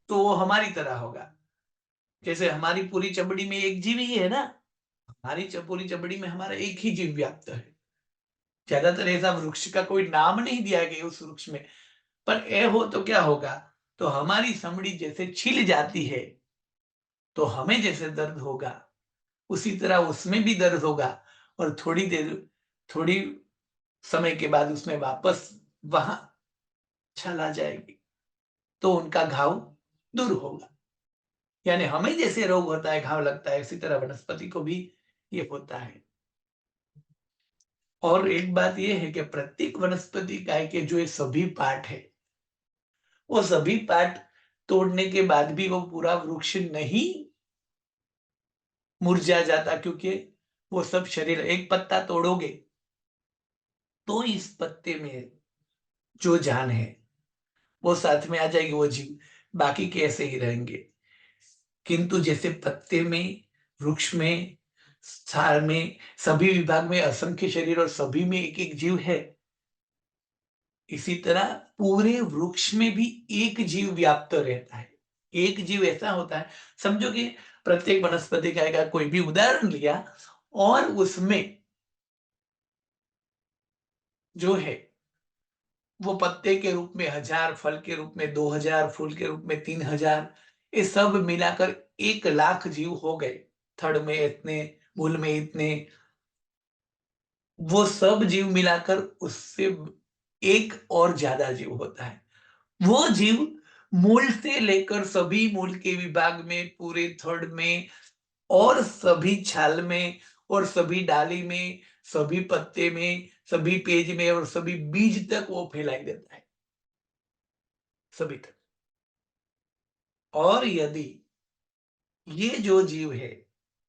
तो वो हमारी तरह होगा, जैसे हमारी पूरी चमड़ी में एक जीव ही है ना, हमारी पूरी चमड़ी में हमारा एक ही जीव व्याप्त है। ज्यादातर ऐसा वृक्ष का कोई नाम नहीं दिया गया उस वृक्ष में, पर ए हो तो क्या होगा? तो हमारी चमड़ी जैसे छिल जाती है, तो हमें जैसे दर्द होगा, उसी तरह उसमें भी दर्द होगा, और थोड़ी समय के बाद उसमें वापस वहां छाल आ जाएगी, तो उनका घाव दूर होगा। यानी हमें जैसे रोग होता है, घाव लगता है, उसी तरह वनस्पति को भी ये होता है। और एक बात ये है कि प्रत्येक वनस्पति काय के जो ये सभी पार्ट है, वो सभी पार्ट तोड़ने के बाद भी वो पूरा वृक्ष नहीं मुरझा जाता, क्योंकि वो सब शरीर, एक पत्ता तोड़ोगे तो इस पत्ते में जो जान है वो साथ में आ जाएगी, वो जीव, बाकी के ऐसे ही रहेंगे। किंतु जैसे पत्ते में, वृक्ष में, सार में, सभी विभाग में असंख्य शरीर और सभी में एक एक जीव है, इसी तरह पूरे वृक्ष में भी एक जीव व्याप्त रहता है। एक जीव ऐसा होता है, समझो कि प्रत्येक वनस्पति का कोई भी उदाहरण लिया, और उसमें जो है वो पत्ते के रूप में 1000, फल के रूप में 2000, फूल के रूप में 3000, ये सब मिलाकर 1 लाख जीव हो गए। थड़ में इतने, मूल में इतने, वो सब जीव मिलाकर उससे एक और ज्यादा जीव होता है। वो जीव मूल से लेकर सभी मूल के विभाग में, पूरे थड़ में और सभी छाल में और सभी डाली में, सभी पत्ते में, सभी पेज में और सभी बीज तक वो फैलाई देता है, सभी तक। और यदि ये जो जीव है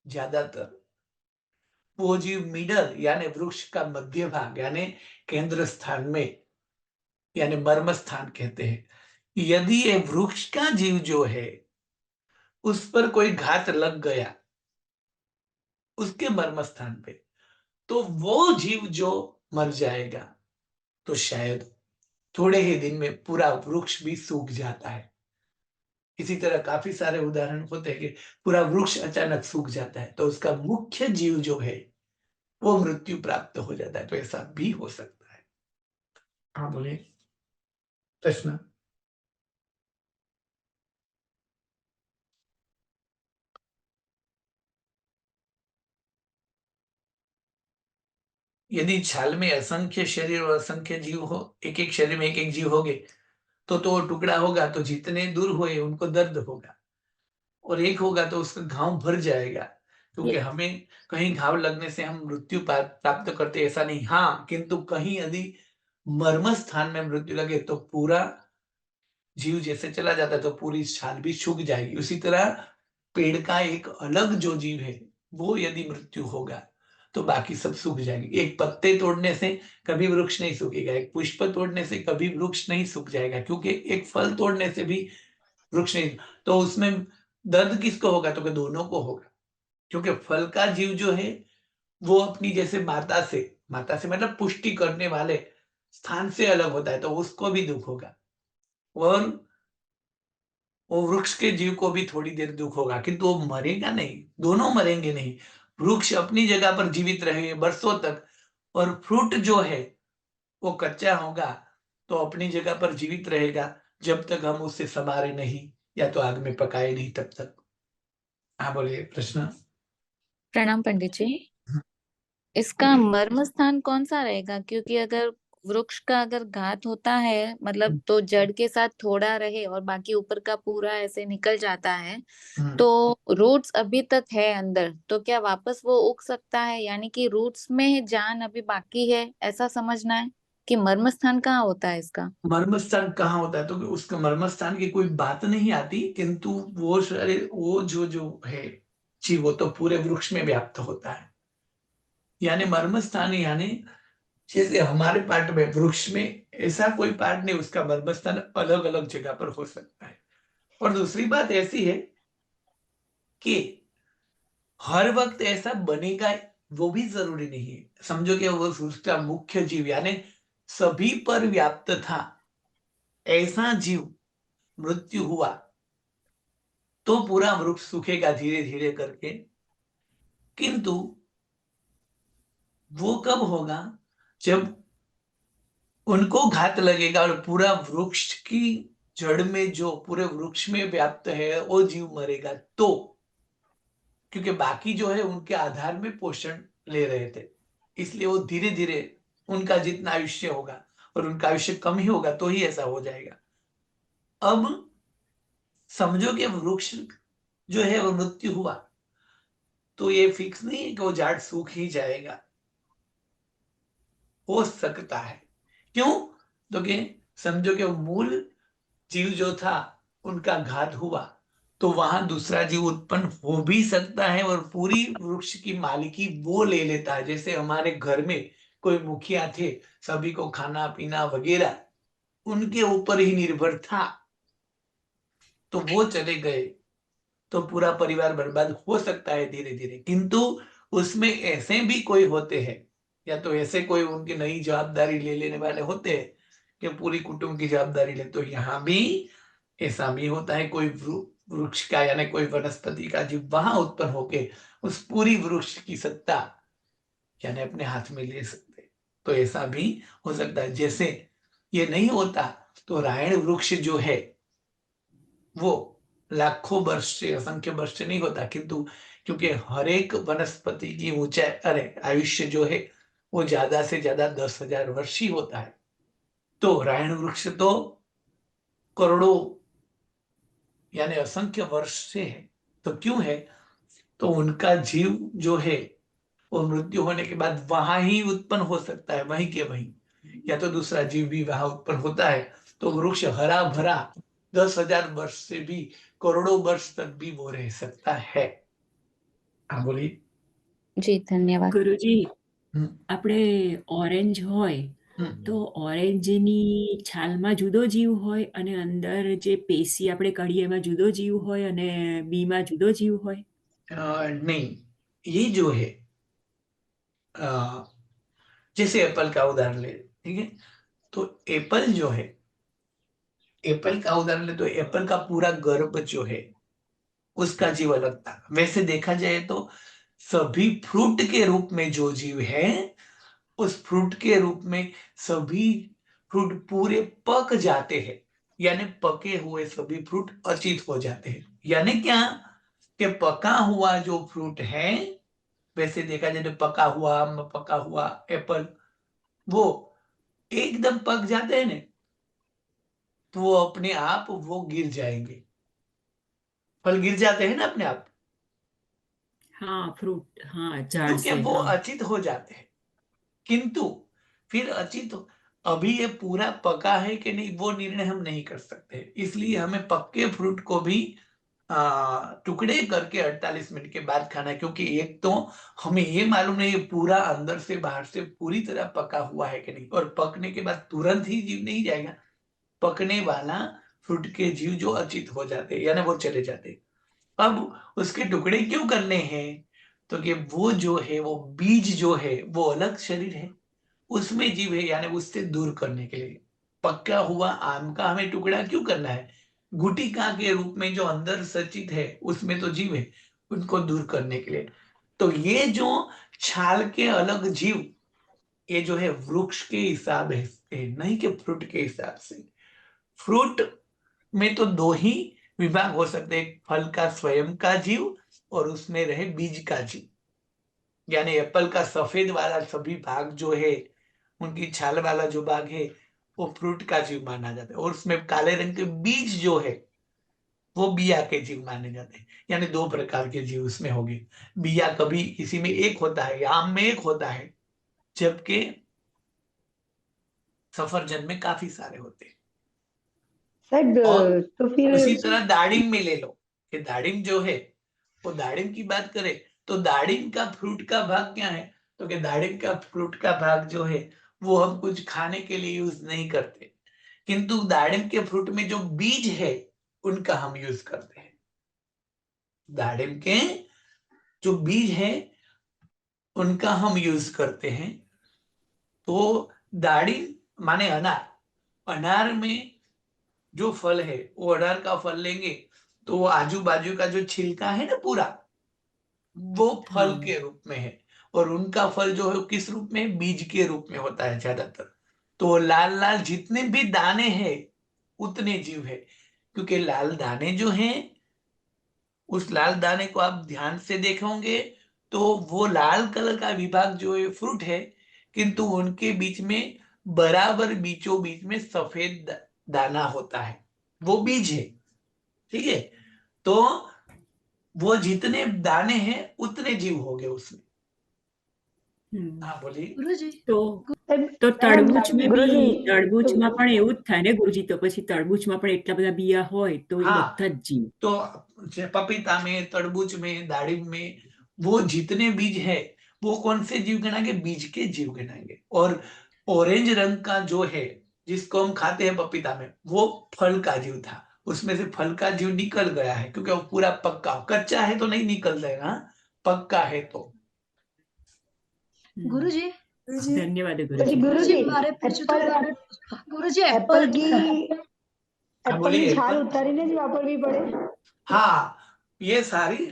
ज्यादातर, वो जीव मिडल यानी वृक्ष का मध्य भाग यानी केंद्र स्थान में, यानी मर्म स्थान कहते हैं, यदि ये वृक्ष का जीव जो है उस पर कोई घात लग गया उसके मर्म स्थान पे, तो वो जीव जो मर जाएगा तो शायद थोड़े ही दिन में पूरा वृक्ष भी सूख जाता है। इसी तरह काफी सारे उदाहरण होते हैं कि पूरा वृक्ष अचानक सूख जाता है तो उसका मुख्य जीव जो है वो मृत्यु प्राप्त हो जाता है। तो ऐसा भी हो सकता है। हाँ बोलिए, प्रश्न। यदि छाल में असंख्य शरीर और असंख्य जीव हो, एक एक शरीर में एक एक जीव होंगे, तो वो टुकड़ा होगा तो जितने दूर हुए उनको दर्द होगा, और एक होगा तो उसका घाव भर जाएगा। क्योंकि हमें कहीं घाव लगने से हम मृत्यु प्राप्त करते ऐसा नहीं, हाँ, किंतु कहीं यदि मर्म स्थान में मृत्यु लगे तो पूरा जीव जैसे चला जाता है तो पूरी छाल भी सूख जाएगी। उसी तरह पेड़ का एक अलग जो जीव है वो यदि मृत्यु होगा तो बाकी सब सूख जाएंगे। एक पत्ते तोड़ने से कभी वृक्ष नहीं सूखेगा, एक पुष्प तोड़ने से कभी वृक्ष नहीं सूख जाएगा, क्योंकि एक फल तोड़ने से भी वृक्ष नहीं। तो उसमें दर्द किसको होगा, तो कि दोनों को होगा। क्योंकि फल का जीव जो है वो अपनी जैसे माता से मतलब पुष्टि करने वाले स्थान से अलग होता है तो उसको भी दुख होगा, और वो वृक्ष के जीव को भी थोड़ी देर दुख होगा, किंतु वो मरेगा नहीं, दोनों मरेंगे नहीं। वृक्ष अपनी जगह पर जीवित रहेंगे बरसों तक, और फ्रूट जो है वो कच्चा होगा तो अपनी जगह पर जीवित रहेगा जब तक हम उससे संवारे नहीं या तो आग में पकाए नहीं तब तक। हाँ बोलिए, प्रश्न। प्रणाम पंडित जी। इसका मर्म स्थान कौन सा रहेगा? क्योंकि अगर वृक्ष का अगर घात होता है मतलब तो जड़ के साथ थोड़ा रहे और बाकी ऊपर का पूरा ऐसे निकल जाता है, तो रूट्स अभी तक है अंदर, तो क्या वापस वो उग सकता है? यानी कि रूट्स में जान अभी बाकी है, ऐसा समझना है कि मर्म स्थान कहाँ होता है इसका? मर्म स्थान कहाँ होता है, तो उसका मर्म स्थान की कोई बात नहीं आती, किंतु वो शरीर वो जो जो है जीव वो तो पूरे वृक्ष में व्याप्त होता है। यानी मर्म स्थान यानी जैसे हमारे पार्ट में वृक्ष में ऐसा कोई पार्ट नहीं, उसका मर्म स्थान अलग अलग जगह पर हो सकता है। और दूसरी बात ऐसी है कि हर वक्त ऐसा बनेगा वो भी जरूरी नहीं है। समझो कि वो उसका मुख्य जीव यानी सभी पर व्याप्त था, ऐसा जीव मृत्यु हुआ तो पूरा वृक्ष सूखेगा धीरे धीरे करके। किंतु वो कब होगा, जब उनको घात लगेगा और पूरा वृक्ष की जड़ में जो पूरे वृक्ष में व्याप्त है वो जीव मरेगा तो। क्योंकि बाकी जो है उनके आधार में पोषण ले रहे थे, इसलिए वो धीरे धीरे उनका जितना आयुष्य होगा और उनका आयुष्य कम ही होगा तो ही ऐसा हो जाएगा। अब समझो कि वृक्ष जो है वो मृत्यु हुआ तो ये फिक्स नहीं है कि वो झाड़ सूख ही जाएगा, हो सकता है। क्यों, तो कि समझो कि मूल जीव जो था उनका घात हुआ तो वहां दूसरा जीव उत्पन्न हो भी सकता है और पूरी वृक्ष की मालिकी वो ले लेता है। जैसे हमारे घर में कोई मुखिया थे, सभी को खाना पीना वगैरह उनके ऊपर ही निर्भर था, तो वो चले गए तो पूरा परिवार बर्बाद हो सकता है धीरे धीरे। किंतु उसमें ऐसे भी कोई होते हैं, या तो ऐसे कोई उनकी नई जवाबदारी ले लेने वाले होते हैं कि पूरी कुटुंब की जवाबदारी ले। तो यहाँ भी ऐसा भी होता है, कोई वृक्ष का यानी कोई वनस्पति का जीव वहां उत्पन्न होके उस पूरी वृक्ष की सत्ता यानी अपने हाथ में ले सकते, तो ऐसा भी हो सकता है। जैसे ये नहीं होता तो रायण वृक्ष जो है वो लाखों वर्ष से असंख्य वर्ष से नहीं होता, किंतु क्योंकि हर एक वनस्पति की ऊंचाई अरे आयुष्य जो है वो ज्यादा से ज्यादा 10,000 वर्ष ही होता है। तो रायण वृक्ष तो करोड़ों यानी असंख्य वर्ष से है। तो क्यों है? तो उनका जीव जो है वो मृत्यु होने के बाद वहां ही उत्पन्न हो सकता है, वहीं के वहीं, या तो दूसरा जीव भी वहां उत्पन्न होता है। तो वृक्ष हरा भरा 10,000 वर्ष से भी करोड़ों वर्ष तक भी वो रह सकता है। हाँ बोलिए। जी धन्यवाद। ગુરુજી हम्म, આપણે ઓરેન્જ હોય हम्म। તો ઓરેન્જની છાલમાં જુદો જીવ હોય અને અંદર જે પેશી આપણે કાઢીએ એમાં જુદો જીવ હોય અને બીમાં જુદો જીવ હોય. नहीं, ये जो है जैसे एप्पल का उदाहरण ले, ठीक है, तो एप्पल जो है, एप्पल का उदाहरण ले तो एप्पल का पूरा गर्भ जो है उसका जीव अलग था। वैसे देखा जाए तो सभी फ्रूट के रूप में जो जीव है, उस फ्रूट के रूप में सभी फ्रूट पूरे पक जाते हैं, यानी पके हुए सभी फ्रूट अचित हो जाते हैं। यानी क्या कि पका हुआ जो फ्रूट है, वैसे देखा जाए तो पका हुआ आम, पका हुआ एप्पल, वो एकदम पक जाते हैं ना, तो वो अपने आप वो गिर जाएंगे। फल गिर जाते हैं ना अपने आप, હા ફ્રૂટ હા ઝાડ क्योंकि से वो हाँ. अचित हो जाते हैं। किंतु फिर अचित अभी ये पूरा पका है कि नहीं वो निर्णय हम नहीं कर सकते, इसलिए हमें पक्के फ्रूट को भी टुकड़े करके 48 मिनट के बाद खाना है। क्योंकि एक तो हमें ये मालूम नहीं ये पूरा अंदर से बाहर से पूरी तरह पका हुआ है कि नहीं, और पकने के बाद तुरंत ही जीव नहीं जाएगा। पकने वाला फ्रूट के जीव जो अचित हो जाते हैं, यानी वो चले जाते हैं। अब उसके टुकड़े क्यों करने हैं? तो कि वो जो है वो बीज जो है वो अलग शरीर है, उसमें जीव है, यानी उससे दूर करने के लिए। पका हुआ आम का हमें टुकड़ा क्यों करना है? गुटिका के रूप में जो अंदर सचित है उसमें तो जीव है, उनको दूर करने के लिए। तो ये जो छाल के अलग जीव, ये जो है वृक्ष के हिसाब से, नहीं कि फ्रूट के हिसाब से। फ्रूट में तो दो ही विभाग हो सकते हैं, फल का स्वयं का जीव और उसमें रहे बीज का जीव। यानी एप्पल का सफेद वाला सभी भाग जो है, उनकी छाल वाला जो भाग है, वो फ्रूट का जीव माना जाता है, और उसमें काले रंग के बीज जो है वो बिया के जीव माने जाते हैं। यानी दो प्रकार के जीव उसमें होंगे। बिया कभी किसी में एक होता है, या आम में एक होता है, जबकि सफरजन में काफी सारे होते हैं। साहब और तो फिर उसी तरह दाड़िम में ले लो, कि दाड़िम जो है, वो दाड़िम की बात करें तो दाड़िम का फ्रूट का भाग क्या है? तो कि दाड़िम का फ्रूट का भाग जो है वो हम कुछ खाने के लिए यूज नहीं करते, किंतु दाड़िम के फ्रूट में जो बीज है उनका हम यूज करते हैं। दाड़िम के जो बीज है उनका हम यूज करते हैं। तो दाड़िम माने अनार, अनार में जो फल है वो अनार का फल लेंगे तो वो आजू बाजू का जो छिलका है ना पूरा, वो फल हाँ. के रूप में है, और उनका फल जो है वो किस रूप में? बीज के रूप में होता है ज्यादातर। तो लाल लाल जितने भी दाने हैं उतने जीव है, क्योंकि लाल दाने जो हैं, उस लाल दाने को आप ध्यान से देखोगे तो वो लाल कलर का विभाग जो है फ्रूट है, किंतु उनके बीच में बराबर बीचों बीच में सफेद दाना होता है, वो बीज है। ठीक है, तो वो जितने दाने हैं उतने जीव हो गए उसमें। हम्म. हाँ बोलिए। गुरुजी તો સાહેબ તો તરબૂચમાં બી ગુરુજી તો તરબૂચમાં પણ એવું જ થાય ને ગુરુજી? તો પછી તરબૂચમાં પણ એટલા બધા बिया હોય તો એ हाँ, બધા જ जीव. तो पपीता में, तरबूज में, दाड़िम में वो जितने बीज है वो कौन से जीव गिनाएंगे? बीज के जीव गिनाएंगे। और ऑरेंज रंग का जो है जिसको हम खाते हैं पपीता में, वो फल का जीव था, उसमें से फल का जीव निकल गया है, क्योंकि वो पूरा पक्का, कच्चा है तो नहीं निकल जाएगा, हाँ? पक्का है तो। हम्म. गुरुजी ધન્યવાદ પછી ગુરુજી. गुरुजी મારે પૂછવું હતું एप्पल गुरुजी एप्पल एप्पल की हाँ एप्पल बोलिए। की छाल एप्पल, उतारीने જ वापरવી પડે? हाँ, ये सारी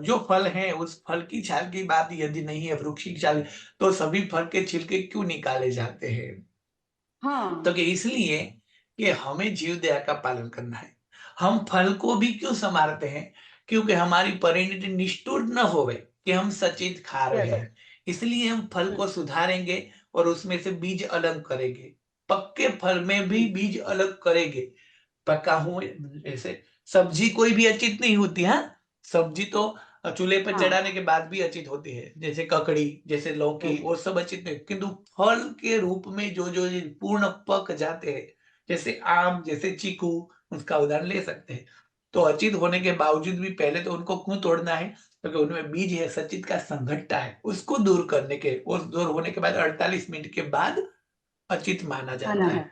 जो फल है उस फल की छाल की बात यदि नहीं है, वृक्ष की छाल, तो सभी फल के छिलके क्यों निकाले जाते हैं? हाँ तो कि इसलिए कि हमें जीव दया का पालन करना है। हम फल को भी क्यों संभालते हैं? क्योंकि हमारी परिणति निष्ठुर न होवे कि हम सचित खा रहे हैं, इसलिए हम फल को सुधारेंगे और उसमें से बीज अलग करेंगे। पक्के फल में भी बीज अलग करेंगे। पका हुए जैसे सब्जी कोई भी अचित नहीं होती, हाँ, सब्जी तो चूल्हे पर हाँ। चढ़ाने के बाद भी अचित होती है, जैसे ककड़ी, जैसे लौकी, वो सब अचित नहीं, किंतु फल के रूप में जो जो पूर्ण पक जाते हैं, जैसे आम, जैसे चीकू, उसका उदाहरण ले सकते हैं, तो अचित होने के बावजूद भी पहले तो उनको क्यों तोड़ना है, क्योंकि उनमें बीज है, सचित का संघट्टा है, उसको दूर करने के, और दूर होने के बाद 48 मिनट के बाद अचित माना जाता है,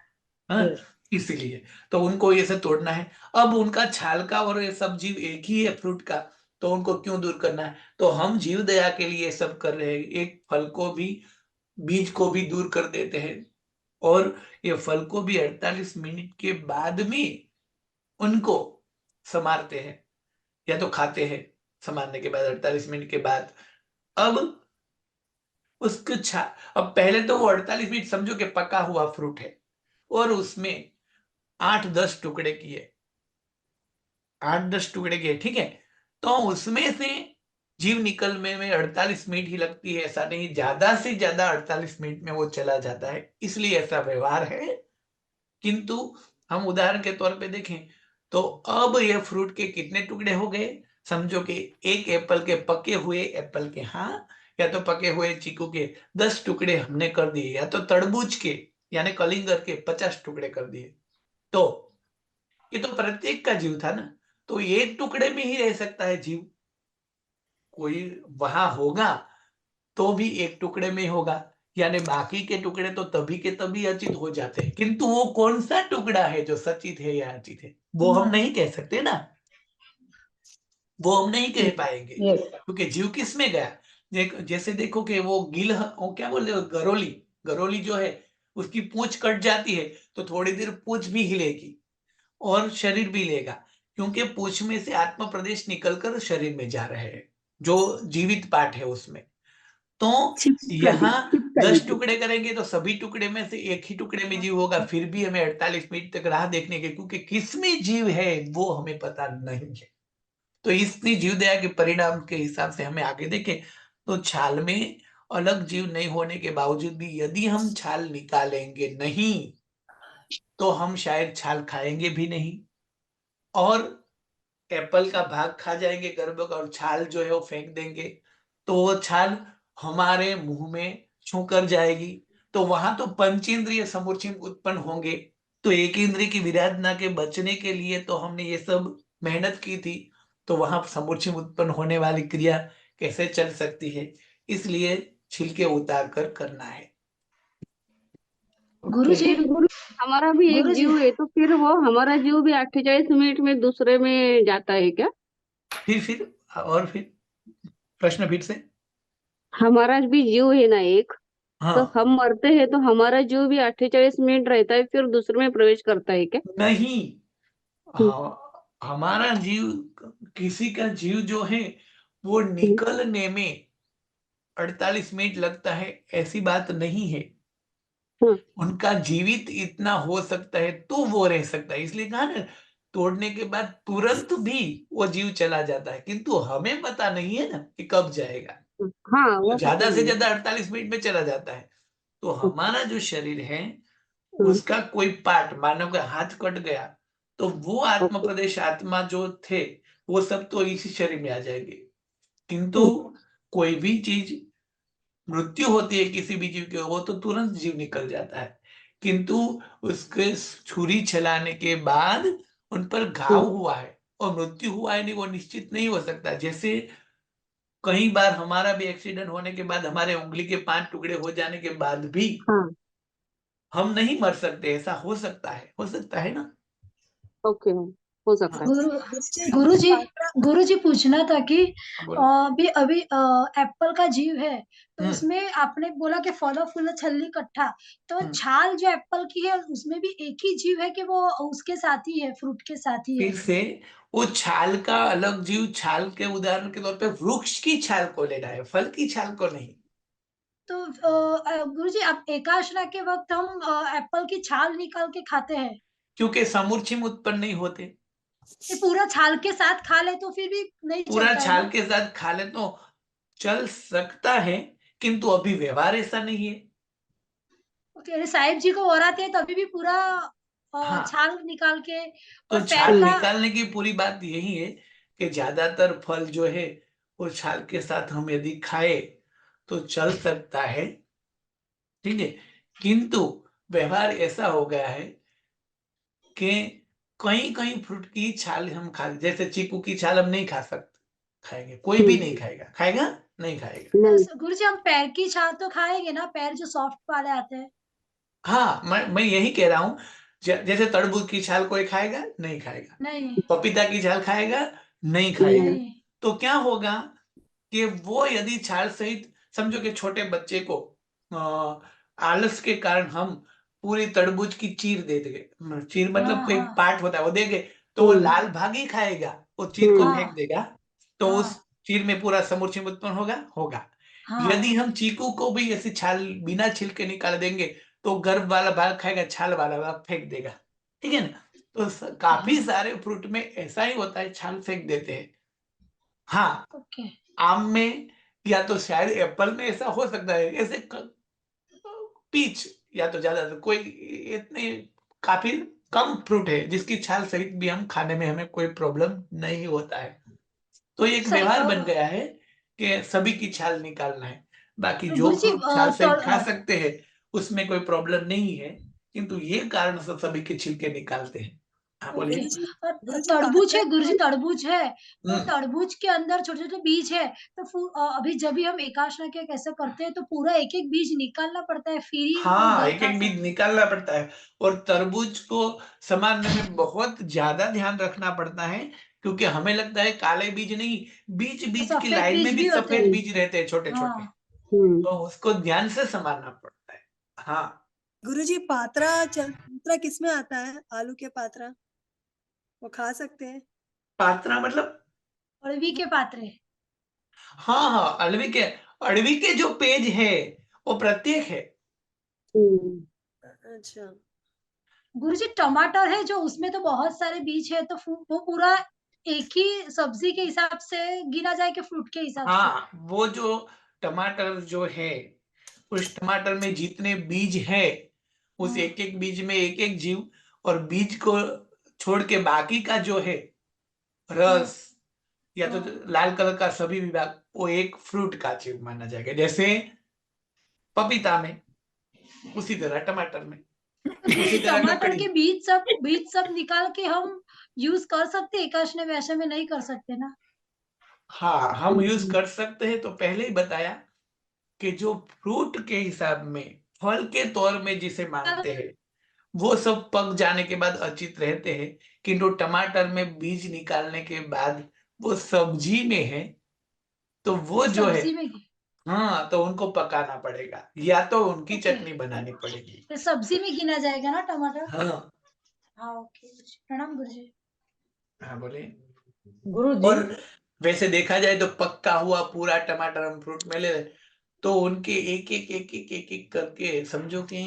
हाँ, इसलिए तो उनको ये सब तोड़ना है। अब उनका छाल का और ये सब जीव एक ही है फ्रूट का, तो उनको क्यों दूर करना है? तो हम जीव दया के लिए ये सब कर रहे हैं, एक फल को भी, बीज को भी दूर कर देते हैं, और ये फल को भी 48 मिनट के बाद में उनको समारते हैं, या तो खाते हैं समारने के बाद 48 मिनट के बाद। अब उसको अब पहले तो वो 48 मिनट समझो कि पका हुआ फ्रूट है, और उसमें 8-10 टुकड़े किए, 8-10 टुकड़े किए, ठीक है, तो उसमें से जीव निकलने में 48 मिनट ही लगती है, ऐसा नहीं, ज्यादा से ज्यादा 48 मिनट में वो चला जाता है, इसलिए ऐसा व्यवहार है। किंतु हम उदाहरण के तौर पे देखें तो अब ये फ्रूट के कितने टुकड़े हो गए, समझो कि एक एप्पल के, पके हुए एप्पल के, हाँ, या तो पके हुए चीकू के 10 टुकड़े हमने कर दिए, या तो तरबूज के यानी कलिंगर के 50 टुकड़े कर दिए, तो ये तो प्रत्येक का जीव था ना, तो एक टुकड़े में ही रह सकता है जीव, कोई वहां होगा तो भी एक टुकड़े में होगा, यानी बाकी के टुकड़े तो तभी के तभी अचित हो जाते हैं, किंतु वो कौन सा टुकड़ा है जो सचित है या अचित है, वो हम नहीं कह सकते ना, वो हम नहीं कह पाएंगे, क्योंकि जीव किस में गया। जैसे देखो कि वो वो क्या बोलते हैं, गरोली, गरोली जो है उसकी पूंछ कट जाती है तो थोड़ी देर पूंछ भी हिलेगी और शरीर भी लेगा, क्योंकि पूंछ में से आत्मा प्रदेश निकलकर शरीर में जा रहे हैं, जो जीवित पार्ट है उसमें। तो यहाँ 10 टुकड़े करेंगे तो सभी टुकड़े में से एक ही टुकड़े में जीव होगा, फिर भी हमें 48 मिनट तक राह देखने के, क्योंकि किसमें जीव है वो हमें पता नहीं है। तो इतनी जीव दया के परिणाम के हिसाब से हमें आगे देखें तो छाल में अलग जीव नहीं होने के बावजूद भी यदि हम छाल निकालेंगे नहीं तो हम शायद छाल खाएंगे भी नहीं, और एप्पल का भाग खा जाएंगे गर्भ का, और छाल जो है वो फेंक देंगे, तो वो छाल हमारे मुंह में छू कर जाएगी, तो वहां तो पंचेंद्रिय समूर्छिम उत्पन्न होंगे, तो एक इंद्रिय की विराधना के बचने के लिए तो हमने ये सब मेहनत की थी, तो वहां समूर्छिम उत्पन्न होने वाली क्रिया कैसे चल सकती है, इसलिए छिलके उतार कर करना है। गुरुजी, फिर गुरु हमारा भी एक गुरुजी, जीव है, तो फिर वो हमारा जीव भी 48 मिनट में दूसरे में जाता है क्या? फिर और फिर प्रश्न फिर से। हमारा भी जीव है ना एक, तो हाँ, हम मरते हैं तो हमारा जीव भी 48 मिनट रहता है फिर दूसरे में प्रवेश करता है क्या? नहीं, हम्म, हाँ, हमारा जीव, किसी का जीव जो है वो हम्म, निकलने में 48 मिनट लगता है, ऐसी बात नहीं है, हाँ, उनका जीवित इतना हो सकता है तो वो रह सकता है, इसलिए कहा ना तोड़ने के बाद तुरंत भी वो जीव चला जाता है, किंतु हमें पता नहीं है ना कि कब जाएगा, हाँ, तो वो पता ज्यादा से नहीं है। ज्यादा 48 मिनट में चला जाता है। तो हमारा जो शरीर है हम्म, उसका कोई पार्ट, मानव का हाथ कट गया तो वो आत्म ओके। प्रदेश आत्मा जो थे वो सब तो इसी शरीर में आ जाएंगे, किंतु कोई भी चीज मृत्यु होती है किसी भी जीव के, वो तो तुरंत जीव निकल जाता है, किंतु उसके छुरी चलाने के बाद उन पर घाव हुआ है और मृत्यु हुआ है नहीं, वो निश्चित नहीं हो सकता। जैसे कई बार हमारा भी एक्सीडेंट होने के बाद हमारे उंगली के 5 टुकड़े हो जाने के बाद भी हाँ, हम नहीं मर सकते, ऐसा हो सकता है ना। ओके, हो सकता है। गुरुजी, गुरुजी पूछना था कि बोलो। अभी अभी एप्पल का जीव है, तो हम्म उसमें आपने बोला कि फल फूल छल्ली कट्ठा, तो हम्म। छाल जो एप्पल की है उसमें भी एक ही जीव है कि वो उसके साथ ही है, फ्रूट के साथ ही है? फिर से वो छाल का अलग जीव, छाल के उदाहरण के तौर पे वृक्ष की छाल को लेना है, फल की छाल को नहीं, तो गुरुजी, अब एकादशी के वक्त हम एप्पल की छाल निकाल के खाते हैं, क्योंकि समूर्छिम उत्पन्न नहीं होते। ये पूरा छाल के साथ खा ले तो फिर भी नहीं पूरा चलता है छाल ना? के साथ खा ले तो चल सकता है, किंतु अभी व्यवहार ऐसा नहीं है। ओके, यानी साहिब जी को और आती है तो अभी भी पूरा हाँ, छाल निकाल के तो और पैर छाल का निकालने की पूरी बात यही है कि ज्यादातर फल जो है वो छाल के साथ हम यदि खाए तो चल सकता है, ठीक है। किंतु व्यवहार ऐसा हो गया है कि कई कई फ्रूट की छाल हम खा, जैसे चीकू की छाल हम नहीं खा सकते, खाएंगे कोई भी नहीं खाएगा, खाएगा नहीं खाएगा। नहीं। गुरुजी हम पैर की छाल तो खाएंगे ना, पैर जो सॉफ्ट वाले आते हैं। हाँ, मैं यही कह रहा हूँ, जैसे तरबूज की छाल कोई खाएगा नहीं खाएगा, नहीं पपीता की छाल खाएगा नहीं खाएगा। नहीं। नहीं तो क्या होगा कि वो यदि छाल सहित, समझो कि छोटे बच्चे को आलस के कारण हम पूरी तरबूज की चीर दे देंगे, चीर मतलब हाँ कोई हाँ पार्ट होता है वो देंगे, तो वो लाल भाग ही खाएगा, वो चीर को हाँ फेंक देगा, तो उस हाँ चीर में पूरा समूची उत्पन्न होगा। हाँ यदि हम चीकू को भी ऐसी छाल बिना छिलके निकाल देंगे तो गर्भ वाला भाग खाएगा, छाल वाला भाग फेंक देगा, ठीक है ना। तो काफी सारे फ्रूट में ऐसा ही होता है, छाल फेंक देते हैं। हाँ, ओके। आम में या तो शायद एप्पल में ऐसा हो सकता है, ऐसे पीच या तो ज्यादा कोई इतने काफी कम फ्रूट है जिसकी छाल सहित भी हम खाने में हमें कोई प्रॉब्लम नहीं होता है। तो ये एक सही व्यवहार बन गया है कि सभी की छाल निकालना है। बाकी जो गुरुजी फ्रूट छाल सहित खा सकते हैं उसमें कोई प्रॉब्लम नहीं है, किंतु ये कारण से सभी के छिलके निकालते हैं। हाँ ओके। बोलिए। और गुरुजी तरबूज है पात्रा गुरुजी, तरबूज है तो हम्म, तरबूज के अंदर छोटे छोटे बीज है, तो अभी जब भी हम एकाशना के कैसे करते हैं तो पूरा एक एक बीज निकालना पड़ता है, फिर ही वो हाँ, एक खा एक बीज सकते हैं। निकालना पड़ता है, और तरबूज को संभालने में बहुत ज्यादा ध्यान रखना पड़ता है, क्योंकि हमें लगता है काले बीज नहीं, बीच बीच की सफेद लाइन में बीज भी भी होते सफेद हैं। बीज रहते हैं छोटे छोटे, हाँ तो उसको ध्यान से संभालना पड़ता है। हाँ, गुरुजी पात्रा किस में आता है? आलू के पात्रा वो खा सकते हैं? पात्रा मतलब, अरवी के पात्रे। हाँ हाँ, अड़वी के जो पेज है वो प्रत्येक है। अच्छा। गुरुजी टमाटर है जो, उसमें तो बहुत सारे बीज है, तो वो पूरा एक ही सब्जी के हिसाब से गिना जाए कि फ्रूट के हिसाब से? हाँ, वो जो टमाटर जो है, उस टमाटर में जितने बीज है, उस एक एक बीज में एक एक जीव, और बीज को छोड़ के बाकी का जो है रस या तो लाल कलर का सभी विभाग, वो एक फ्रूट का जीव माना जाएगा। जैसे पपीता में, उसी तरह टमाटर में, उसी तरह टमाटर ककड़ी। के बीज सब निकाल के हम यूज कर सकते हैं, एकाशने में ऐसे में नहीं कर सकते ना? हाँ, हम यूज कर सकते हैं, तो पहले ही बताया कि जो फ्रूट के हिसाब में, फल के तौर में जिसे मानते हैं, वो सब पक जाने के बाद अचित रहते हैं, किंतु टमाटर में बीज निकालने के बाद वो सब्जी में है, तो वो जो है, सब्जी में हाँ, तो उनको पकाना पड़ेगा या तो उनकी ओके, चटनी बनानी पड़ेगी। तो सब्जी में गिना जाएगा ना टमाटर? हाँ हाँ ओके गुरुजी। प्रणाम गुरुजी। हाँ, बोले। गुरुजी। और वैसे देखा जाए तो पक्का हुआ पूरा टमाटर हम फ्रूट में ले रहे, तो उनके एक एक करके समझो कि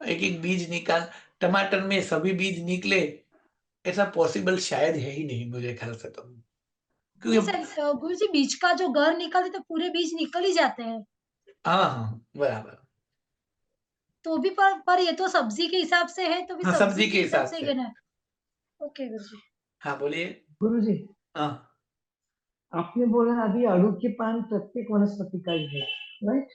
एक एक बीज निकाल, टमाटर में सभी बीज निकले, ऐसा पॉसिबल शायद है ही नहीं मुझे ख्याल से, तो नहीं क्योंकि सर, गुरुजी बीज का जो घर निकलते तो पूरे बीज निकल ही जाते हैं, हाँ हाँ बराबर, तो भी पर ये तो सब्जी के हिसाब से है, तो भी हाँ सब्जी सब्जी के के हिसाब हिसाब से ही से। गिना है। ओके गुरुजी। हाँ बोलिए। गुरुजी, हाँ, आपने बोला अभी अड़ू के पान प्रत्येक वनस्पति का ही है, राइट?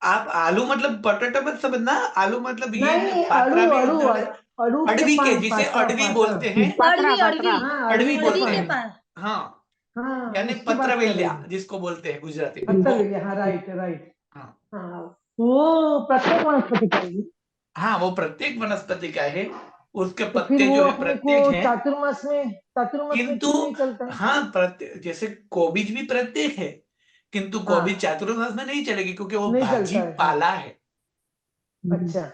आप आलू मतलब पोटैटो मत समझना, आलू मतलब ये नहीं, पात्रा अड़ू भी अड़ू उधर है, अड़ू के अडवी के, पान, जिसे पात्रा अडवी पात्रा। बोलते हैं, पात्रा अड़वी पात्रा। अड़वी हाँ, अडवी अड़वी के अड़वी बोलते के पान। हैं। पान। हाँ, हाँ, यानी उसकी बात कर रही पत्रवेल्या हूँ। जिसको बोलते हैं गुजराती में। पत्तरवेली, हाँ, राइट राइट। हाँ हाँ, वो प्रत्येक वनस्पति का ही। हाँ, वो प्रत्येक वनस्पति का है, उसके तो फिर पत्ते वो जो है अपने को प्रत्येक है, चातुर्मास में किंतु क्यों नहीं चलता है? हाँ प्रत्येक, जैसे कोबीज भी प्रत्येक है, किंतु कोबीज हाँ, चातुर्मास में नहीं चलेगी क्योंकि वो नहीं भाजी चलता है, हाँ। पाला है। अच्छा,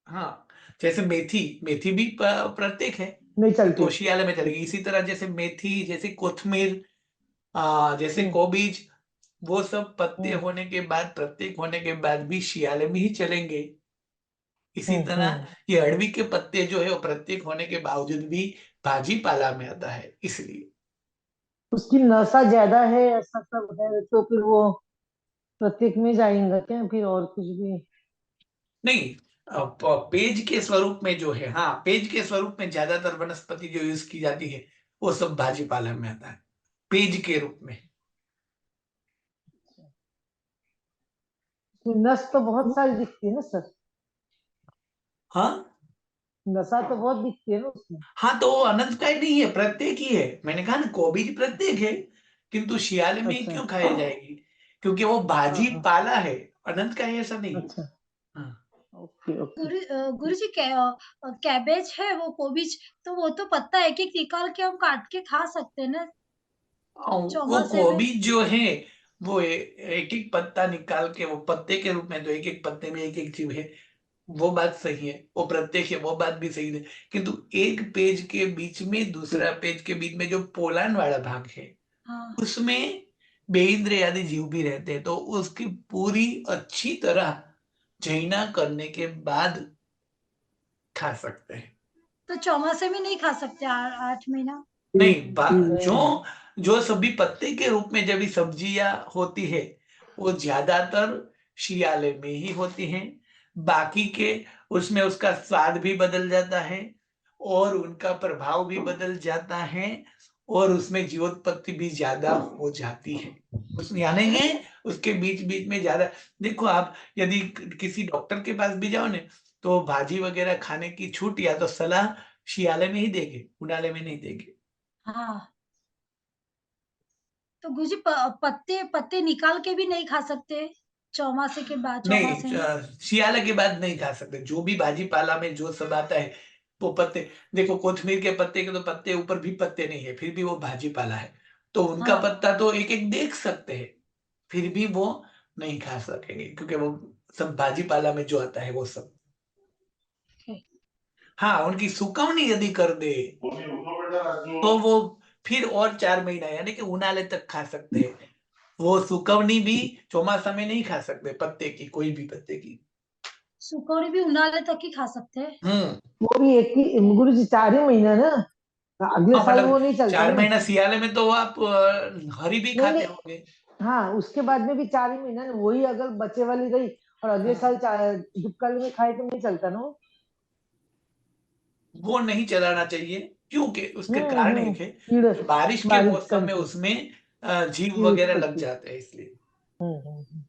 हाँ, जैसे मेथी, मेथी भी प्रत्येक है, नहीं तो चलती। शियाले में चलेगी। इसी तरह जैसे मेथी, जैसे कोथमीर, जैसे हम्म, कोबीज, वो सब पत्ते हम्म, होने के बाद, प्रत्येक होने के बाद भी शियाले में ही चलेंगे। इसी तरह हम्म। ये अड़वी के पत्ते जो है वो प्रत्येक होने के बावजूद भी भाजी पाला में आता है, इसलिए। उसकी नशा ज्यादा है, ऐसा सब है, तो फिर वो प्रत्येक में जाएगा क्या फिर और कुछ भी? नहीं, पेज के स्वरूप में जो है, हाँ, पेज के स्वरूप में ज्यादातर वनस्पति जो यूज की जाती है वो सब भाजी पाला में आता है, पेज के रूप में। नस तो बहुत सारी दिखती है ना सर, हाँ नसा तो बहुत दिखती है ना उसमें। हाँ, तो वो अनंतकाय नहीं है, प्रत्येक ही है। मैंने कहा ना कोबीज प्रत्येक है, किंतु शियाले में ही अच्छा। क्यों खाई जाएगी, क्योंकि वो भाजी हाँ। पाला है, अनंतकाय ऐसा नहीं। अच्छा, हाँ, ओके ओके। गुरुजी कैबेज है वो कोबीज, तो वो तो पत्ता एक एक निकाल के हम काट के खा सकते हैं ना वो चौमासे में। कोबीज जो है वो एक एक पत्ता निकाल के, वो पत्ते के रूप में, तो एक एक पत्ते में एक एक जीव है, वो बात सही है, वो प्रत्येक है, वो बात भी सही है। किंतु एक पेज के बीच में दूसरा पेज के बीच में जो पोलान वाला भाग है, हाँ उसमें बेइंद्रिय आदि जीव भी रहते हैं, तो उसकी पूरी अच्छी तरह जैना करने के बाद खा सकते हैं। तो चौमासे में नहीं खा सकते 8 महीना। नहीं, जो जो सभी पत्ते के रूप में जब भी सब्जियां होती है वो ज्यादातर शियाले में ही होती हैं। बाकी के उसमें उसका स्वाद भी बदल जाता है और उनका प्रभाव भी बदल जाता है और उसमें जीवोत्पत्ति भी ज्यादा हो जाती है। उस यानी है उसके बीच बीच में ज्यादा, देखो आप यदि किसी डॉक्टर के पास भी जाओ ना, तो भाजी वगैरह खाने की छूट या तो सलाह शियाले में ही देंगे, उनाले में नहीं देंगे। हाँ तो गुरुजी पत्ते पत्ते निकाल के भी नहीं खा सकते चौमासे के बाद, नहीं, चौमासे में। शियाला के बाद नहीं खा सकते। जो भी भाजी पाला में जो सब आता है वो पत्ते, देखो कोथमीर के पत्ते के तो पत्ते ऊपर भी पत्ते नहीं है, फिर भी वो भाजी पाला है, तो उनका हाँ पत्ता तो एक एक देख सकते हैं, फिर भी वो नहीं खा सकेंगे, क्योंकि वो सब भाजी पाला में जो आता है वो सब। हाँ, उनकी सुकवनी यदि कर दे तो वो फिर और 4 महीना यानी कि उनाले तक खा सकते हैं। वो सुकवनी भी चौमासा में नहीं खा सकते, पत्ते की, कोई भी पत्ते की। सुकौड़ी भी उनाले तक ही खा सकते हैं। वो भी एक ही गुरु जी 4 ही महीना ना, अगले हाँ, साल मतलब वो नहीं चलता 4 महीना सियाले में तो आप हरी भी नहीं खाते नहीं, होंगे। हाँ उसके बाद में भी 4 ही महीना ना, वही अगर बचे वाली रही और अगले साल दुक्कल में खाए तो नहीं चलता ना वो। वो नहीं चलाना चाहिए, क्योंकि उसके कारण एक है कीड़, कि बारिश के बारिश मौसम में करके उसमें जीव कीड़ वगैरह लग उत्पत्ति। जाते हैं, इसलिए। हम्म